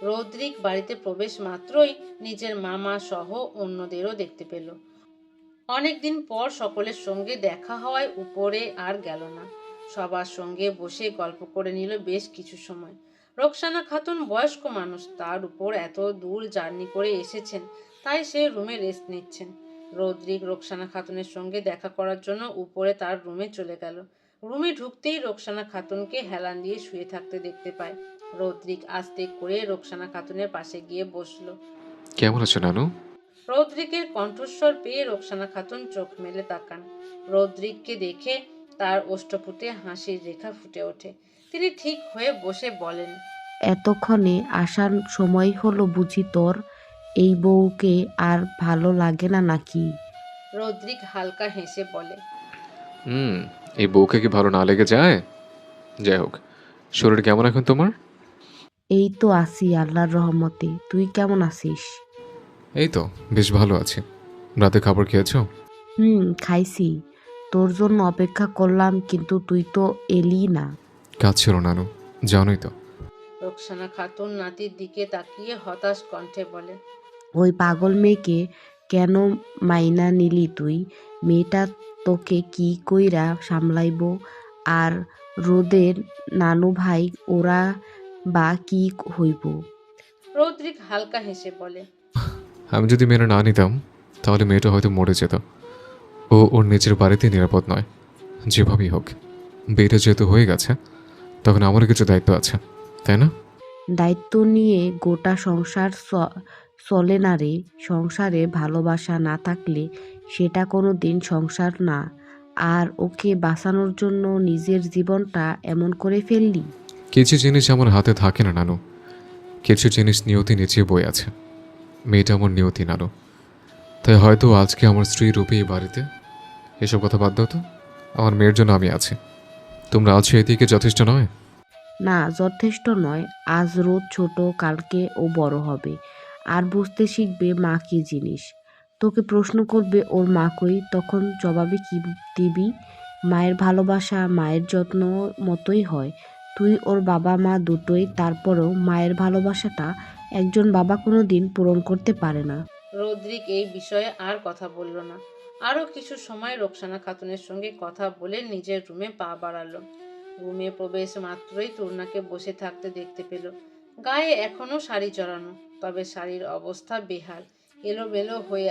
A: রৌদ্রিক বাড়িতে প্রবেশ মাত্রই নিজের মামা সহ অন্যদেরও দেখতে পেল। অনেকদিন পর সকলের সঙ্গে দেখা হওয়ায় উপরে আর গেল না। সবার সঙ্গে বসে গল্প করে নিল বেশ কিছু সময়। রোকসানা খাতুন বয়স্ক মানুষ, তার উপর এত দূর জার্নি করে এসেছেন, তাই সে রুমে রেস্ট নিচ্ছেন। রৌদ্রিক রোকসানা খাতুনের সঙ্গে দেখা করার জন্য উপরে তার রুমে চলে গেল। রুমে ঢুকতেই রোকসানা খাতুনকে হেলান দিয়ে শুয়ে থাকতে দেখতে পায়। রৌদ্রিক আস্তে করে রোকসানা খাতুনের পাশে গিয়ে বসলো।
B: কেমন আছো নানু?
A: রৌদ্রিকের কণ্ঠস্বর পেয়ে রোকসানা খাতুন চোখ মেলে তাকান। রৌদ্রিককে দেখে তার ওষ্ঠপুটে হাসির রেখা ফুটে ওঠে। তিনি ঠিক হয়ে বসে বলেন,
O: এতক্ষণে আসার সময় হলো বুঝি তোর? এই বউকে আর ভালো লাগে না নাকি?
A: রৌদ্রিক হালকা হেসে বলে,
B: হুম, এই বউকে কি ভালো না লেগে যায়? যাই হোক, শরীর কেমন এখন তোমার?
O: এই তো আছি আল্লাহর রহমতে। তুই কেমন আছিস?
B: এই তো বেশ ভালো আছি। রাতে খাবার খেয়েছো?
O: খাইছি। তোর জন্য অপেক্ষা করলাম কিন্তু তুই তো এলি না।
B: কাজ ছিল নানু, জানোই তো।
A: রোকসানা খাতুন নাতির দিকে তাকিয়ে হতাশ কণ্ঠে বলে,
O: ওই পাগল মেয়েকে কেন মাইনা নিলি তুই? মেয়েটা তোকে কি কইরা সামলাইব? আর রোদের নানু ভাই ওরা বা কি হইব?
A: রৌদ্রিক হালকা হেসে বলে,
B: আমি যদি মেয়েরা না নিতাম তাহলে মেয়েটা হয়তো মরে যেত। ও ওর নিজের বাড়িতে নিরাপদ নয়। যেভাবেই হোক, বিয়েটা যেহেতু হয়ে গেছে, তখন আমারও কিছু দায়িত্ব আছে, তাই না?
O: দায়িত্ব নিয়ে গোটা সংসার চলে না রে। সংসারে ভালোবাসা না থাকলে সেটা কোনো দিন সংসার না। আর ওকে বাঁচানোর জন্য নিজের জীবনটা এমন করে ফেললি।
B: কিছু জিনিস আমার হাতে থাকে না নানু, কিছু জিনিস নিয়তি নিচে বয়ে আছে। মেয়েটা আমার নিয়তি নানু, তাই হয়তো আজকে আমার স্ত্রী রূপে এই বাড়িতে। এসব কথা বাদ দাও তো, আমার মেয়ের জন্য আমি আছি। তোমরা আছো এদিকে যথেষ্ট নয়?
O: না, যথেষ্ট নয়। আজ রোদ ছোট, কালকে ও বড় হবে আর বুঝতে শিখবে মা কি জিনিস। তোকে প্রশ্ন করবে ওর মা কই, তখন জবাবে কি দিবি? মায়ের ভালোবাসা মায়ের যত্ন মতোই হয়। তুই ওর বাবা মা দুটোই, তারপরেও মায়ের ভালোবাসাটা একজন বাবা কোনো দিন পূরণ করতে পারে না।
A: রৌদ্রিক এই বিষয়ে আর কথা বলল না। আরও কিছু সময় রোকসানা খাতুনের সঙ্গে কথা বলে নিজের রুমে পা বাড়ালো। রুমে প্রবেশ মাত্রই তূর্ণাকে বসে থাকতে দেখতে পেল। গায়ে এখনো শাড়ি জড়ানো, তবে শাড়ির অবস্থা বেহাল, এলোমেলো হয়ে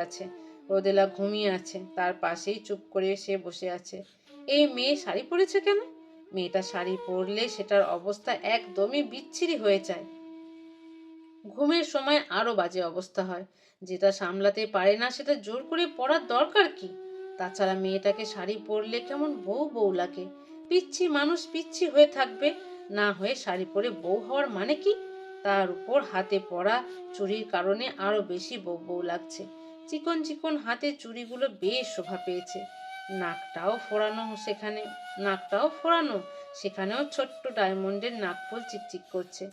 A: আছে। রোদেলা ঘুমিয়ে আছে, তার পাশেই চুপ করে সে বসে আছে। এই মেয়ে শাড়ি পরেছে কেন? মেয়েটা শাড়ি পরলে সেটার অবস্থা একদমই বিচ্ছিরি হয়ে যায়। ঘুমের সময় আরো বাজে অবস্থা হয়। যেটা সামলাতে পারে না সেটা জোর করে পরার দরকার কি? তাছাড়া মেয়েটাকে শাড়ি পরলে কেমন বউ বউ লাগে। পিচ্ছি মানুষ পিচ্ছি হয়ে থাকবে, না হয়ে শাড়ি পরে বউ হওয়ার মানে কি? তার উপর হাতে পরা চুড়ির কারণে আরো বেশি বউ বউ লাগছে। চিকন চিকন হাতে চুড়িগুলো বেশ শোভা পেয়েছে। নাকটাও ফোড়ানো, সেখানেও ছোট্ট ডায়মন্ডের নাকফুল চিকচিক করছে।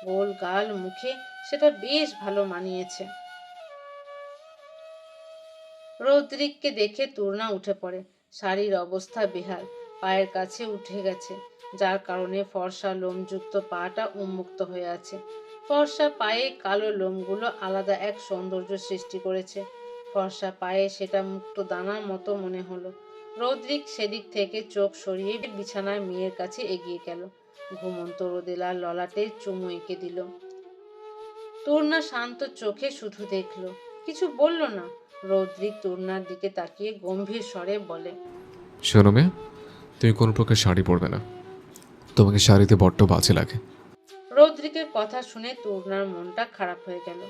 A: গোল গাল মুখে সেটা বেশ ভালো মানিয়েছে। রৌদ্রিককে দেখে তূর্ণা উঠে পড়ে। শাড়ির অবস্থা বেহাল, পায়ের কাছে উঠে গেছে, যার কারণে ফর্সা লোমযুক্ত পাটা উন্মুক্ত হয়ে আছে। ফর্সা পায়ে কালো লোমগুলো আলাদা এক সৌন্দর্য সৃষ্টি করেছে। ফর্সা পায়ে সেটা মুক্ত দানার মতো মনে হলো। রৌদ্রিক সেদিক থেকে চোখ সরিয়ে বিছানায় মেয়ের কাছে এগিয়ে গেল। ঘুমন্ত রোদেলার ললাটে চুমু এঁকে দিল। তূর্ণা শান্ত চোখে শুধু দেখল, কিছু বলল না। রৌদ্রিক তূর্ণার দিকে তাকিয়ে গম্ভীর স্বরে বলে,
B: শোনো মেয়ে, তুমি কোনো প্রকার শাড়ি পরবে না। তোমাকে শাড়িতে বড্ড বাজে লাগে।
A: রৌদ্রিকের কথা শুনে তূর্ণার মনটা খারাপ হয়ে গেল।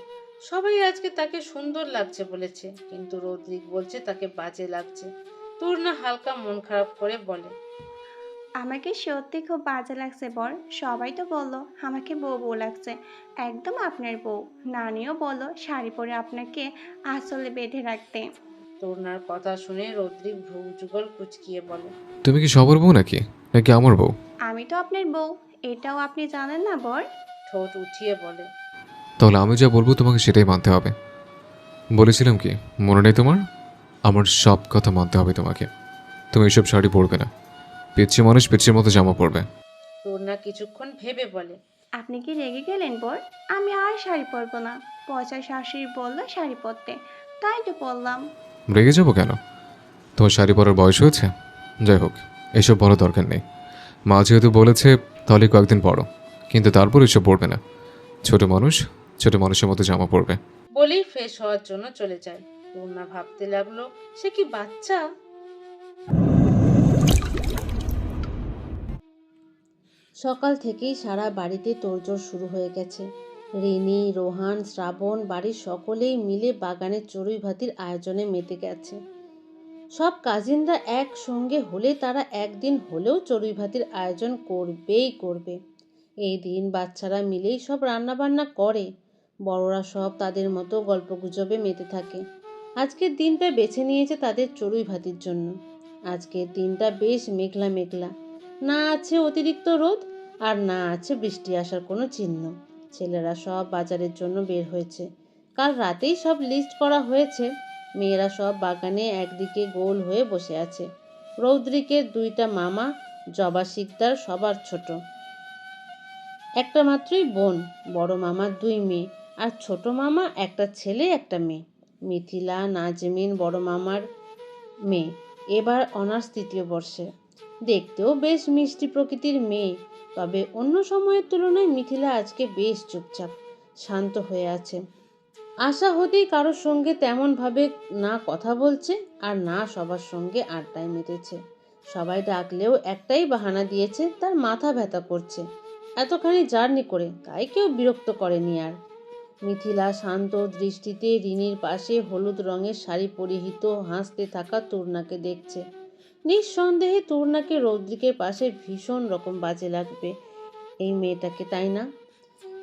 A: সবাই আজকে তাকে সুন্দর লাগছে বলেছে, কিন্তু রৌদ্রিক বলছে তাকে বাজে লাগছে। তূর্ণা হালকা মন খারাপ করে বলে,
D: আমাকে সত্যি খুব বাজে লাগছে বর। সবাই তো বললো আমাকে বউ বউ লাগছে, একদম আপনার বউ। নানিও বললো শাড়ি পরে আপনাকে আসলে বেঁধে রাখতে।
A: তূর্ণার কথা শুনে রৌদ্রিক ভ্রু যুগল কুচকিয়ে বলে,
B: তুমি কি সবার বউ নাকি নাকি আমার বউ?
D: আমি তো আপনার বউ, এটাও আপনি জানেন না বর?
A: ঠোঁট উঠিয়ে বলে,
B: তাহলে আমি যা বলবো তোমাকে সেটাই মানতে হবে। বলেছিলাম কি মনে নেই তোমার? আমার সব কথা মানতে হবে তোমাকে। তুমি এসব শাড়ি পরবে না। পিচ্ছি মানুষ পিচ্ছির মতো জামা পরবে।
A: তূর্ণা কিছুক্ষণ ভেবে বলে,
D: আপনি কি রেগে গেলেন বর? আমি আর শাড়ি পরবো না। পচা শাশুড়ি বললো শাড়ি পরতে, তাই তো পরলাম।
B: রেগে যাবো কেন? তোমার শাড়ি পরার বয়স হয়েছে। যাই হোক, এসব বড় দরকার নেই। মা যেহেতু বলেছে তাহলে কয়েকদিন পরো, কিন্তু তারপর এসব পরবে না। ছোট মানুষ ছোট মানুষের মতো জামা পরবে।
A: বলেই ফ্রেশ হওয়ার জন্য চলে যায়। তূর্ণা ভাবতে লাগলো, সে কি বাচ্চা? সকাল থেকেই সারা বাড়িতে তোড়জোড় শুরু হয়ে গেছে। রিনি, রোহান, শ্রাবণ, বাড়ির সকলেই মিলে বাগানের চড়ুই ভাতির আয়োজনে মেতে গেছে। সব কাজিনরা একসঙ্গে হলে তারা একদিন হলেও চড়ুই ভাতির আয়োজন করবেই করবে। এই দিন বাচ্চারা মিলেই সব রান্নাবান্না করে, বড়রা সব তাদের মতো গল্পগুজবে মেতে থাকে। আজকের দিনটা বেছে নিয়েছে তাদের চড়ুই ভাতির জন্য। আজকের দিনটা বেশ মেঘলা মেঘলা, না আছে অতিরিক্ত রোদ, আর না আছে বৃষ্টি আসার কোনো চিহ্ন। ছেলেরা সব বাজারের জন্য বের হয়েছে। কাল রাতেই সব লিস্ট করা হয়েছে। মেয়েরা সব বাগানে একদিকে গোল হয়ে বসে আছে। রৌদ্রিকের দুইটা মামা, জবা শিকদার সবার ছোট, একটা মাত্রই বোন। বড় মামার দুই মেয়ে, আর ছোট মামা একটা ছেলে একটা মেয়ে। মিথিলা, নাজমিন বড় মামার মেয়ে, এবার অনার্স 3য় বর্ষে। দেখতেও বেশ মিষ্টি প্রকৃতির মেয়ে, তবে অন্য সময়ের তুলনায় মিথিলা আজকে বেশ চুপচাপ শান্ত হয়ে আছে। আশা হতেই কারোর সঙ্গে তেমনভাবে না কথা বলছে, আর না সবার সঙ্গে আড্ডায় মেতেছে। সবাই ডাকলেও একটাই বাহানা দিয়েছে, তার মাথা ব্যথা করছে এতখানি জার্নি করে, তাই কেউ বিরক্ত করেনি আর। মিথিলা শান্ত দৃষ্টিতে রিনির পাশে হলুদ রঙের শাড়ি পরিহিত হাসতে থাকা তূর্ণাকে দেখছে। নিঃসন্দেহে তূর্ণাকে রৌদ্রিকের পাশে ভীষণ রকম বাজে লাগবে এই মেয়েটাকে, তাই না?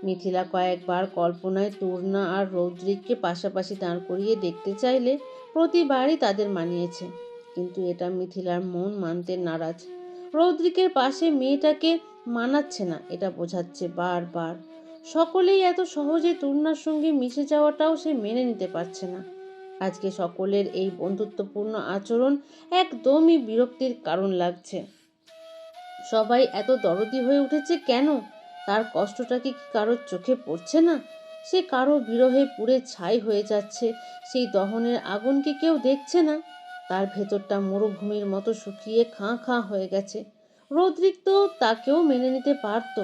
A: মিথিলা কয়েকবার কল্পনায় তূর্ণা আর রৌদ্রিককে পাশাপাশি দাঁড় করিয়ে দেখতে চাইলে প্রতিবারই তাদের মানিয়েছে, কিন্তু এটা মিথিলার মন মানতে নারাজ। রৌদ্রিকের পাশে মেয়েটাকে মানাচ্ছে না, এটা বোঝাচ্ছে বারবার। সকলেই এত সহজে তূর্ণার সঙ্গে মিশে যাওয়াটাও সে মেনে নিতে পারছে না। আজকে সকলের এই বন্ধুত্বপূর্ণ আচরণ একদমই বিরক্তির কারণ লাগছে। সবাই এত দরদি হয়ে উঠেছে কেন? তার কষ্টটা কি কারোর চোখে পড়ছে না? সে কারো বিরহে পুড়ে ছাই হয়ে যাচ্ছে, সেই দহনের আগুন কি কেউ দেখছে না? তার ভেতরটা মরুভূমির মতো শুকিয়ে খাঁ খাঁ হয়ে গেছে। রৌদ্রিক তো তাকেও মেনে নিতে পারত।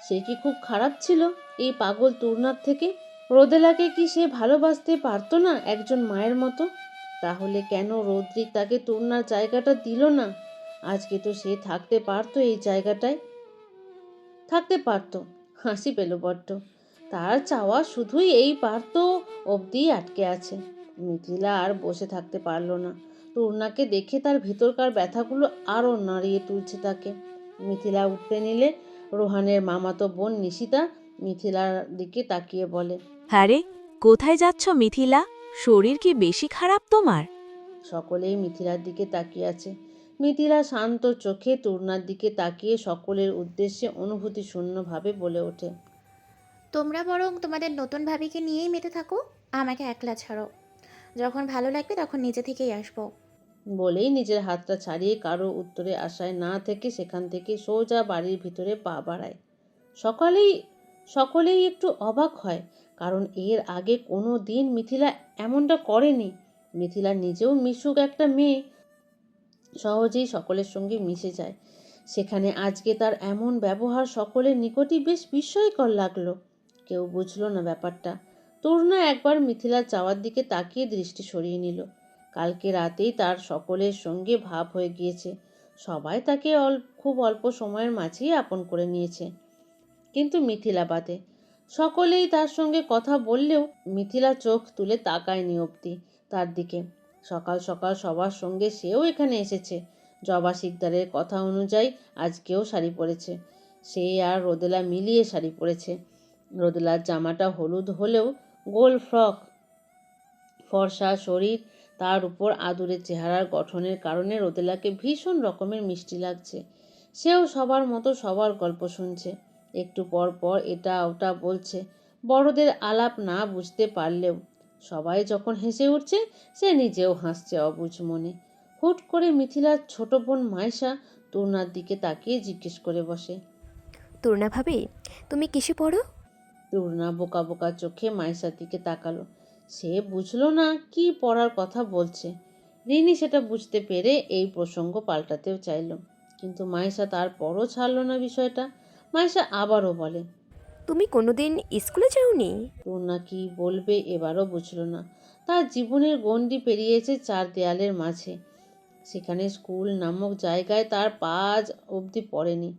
A: সে কি খুব খারাপ ছিল এই পাগল তূর্ণার থেকে? রোদেলাকে কি সে ভালোবাসতে পারতো না একজন মায়ের মতো? তাহলে কেন রৌদ্রিক তাকে তূর্ণার জায়গাটা দিল না? আজকে তো সে থাকতে পারতো এই জায়গাটায়, থাকতে পারতো। হাসি পেল বড্ড। তার চাওয়া শুধুই এই পারতো অবধি আটকে আছে। মিথিলা আর বসে থাকতে পারলো না। তূর্ণাকে দেখে তার ভেতরকার ব্যথাগুলো আরও নাড়িয়ে তুলছে তাকে। মিথিলা উঠতে নিলে রোহানের মামাতো বোন নিশিতা মিথিলার দিকে তাকিয়ে বলে,
P: আরে কোথায় যাচ্ছ মিথিলা? শরীর কি বেশি খারাপ তোমার?
A: সকলেই মিথিলার দিকে তাকিয়ে আছে। মিথিলা শান্ত চোখে তূর্ণার দিকে তাকিয়ে সকলের উদ্দেশ্যে অনুভূতি শূন্যভাবে বলে ওঠে,
H: তোমরা বরং তোমাদের নতুন ভাবিকে নিয়েই মেতে থাকো, আমাকে একলা ছাড়ো। যখন ভালো লাগবে তখন নিজে থেকেই আসবো।
A: বলেই নিজের হাতটা ছাড়িয়ে কারো উত্তরে আশায় না থেকে সেখান থেকে সোজা বাড়ির ভিতরে পা বাড়ায়। সকলেই একটু অবাক হয়, কারণ এর আগে কোনো দিন মিথিলা এমনটা করেনি। মিথিলা নিজেও মিশুক একটা মেয়ে, সহজেই সকলের সঙ্গে মিশে যায়। সেখানে আজকে তার এমন ব্যবহার সকলের নিকটই বেশ বিস্ময়কর লাগলো। কেউ বুঝলো না ব্যাপারটা। তরুণা একবার মিথিলার যাওয়ার দিকে তাকিয়ে দৃষ্টি সরিয়ে নিল। কালকে রাতেই তার সকলের সঙ্গে ভাব হয়ে গিয়েছে। সবাই তাকে খুব অল্প সময়ের মাঝেই আপন করে নিয়েছে, কিন্তু মিথিলা বাদে। সকলেই তার সঙ্গে কথা বললেও মিথিলা চোখ তুলে তাকায়নি অবধি তার দিকে। সকাল সকাল সবার সঙ্গে সেও এখানে এসেছে। জবা শিকদারের কথা অনুযায়ী আজকেও শাড়ি পরেছে। সে আর রোদেলা মিলিয়ে শাড়ি পরেছে। রোদেলার জামাটা হলুদ হলেও গোল ফ্রক, ফর্সা শরীর, তার উপর আদুরে চেহারার গঠনের কারণে রোদেলাকে ভীষণ রকমের মিষ্টি লাগছে। সেও সবার মতো সবার গল্প শুনছে, একটু পর পর এটা ওটা বলছে। বড়দের আলাপ না বুঝতে পারলেও সবাই যখন হেসে উঠছে, সে নিজেও হাসছে অবুঝ মনে। হুট করে মিথিলার ছোট বোন মাইশা তরুণার দিকে তাকিয়ে জিজ্ঞেস করে বসে,
Q: তরুণা ভাবি, তুমি কিসে পড়ো?
A: তরুণা বোকা বোকা চোখে মাইশার দিকে তাকালো। সে বুঝলো না কি পড়ার কথা বলছে। রিনি সেটা বুঝতে পেরে এই প্রসঙ্গ পাল্টাতেও চাইল, কিন্তু মাইশা তারপরও ছাড়লো না বিষয়টা। মাইশা আবারও বলে,
Q: তুমি কোনোদিন স্কুলে যাওনি?
A: তরুণা কি বলবে এবারও বুঝলো না। তার জীবনের গণ্ডি পেরিয়েছে চার দেয়ালের মাঝে। সেখানে স্কুল নামক জায়গায় তার পা আজ অবধি পড়েনি।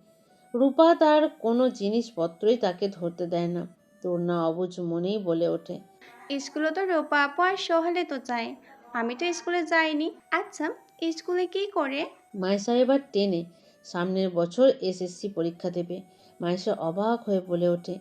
A: রূপা তার কোনো জিনিসপত্রই তাকে ধরতে দেয় না। তরুণা অবুঝ মনেই বলে ওঠে,
D: স্কুলে তো রূপা আপু আর সোহেলে তো যায়, আমি তো স্কুলে যাইনি। আচ্ছা, স্কুলে কি করে?
A: মাইশা এবার টেনে সামনের বছর এসএসসি পরীক্ষা দেবে। মাইশা অবাক হয়ে বলে ওঠে,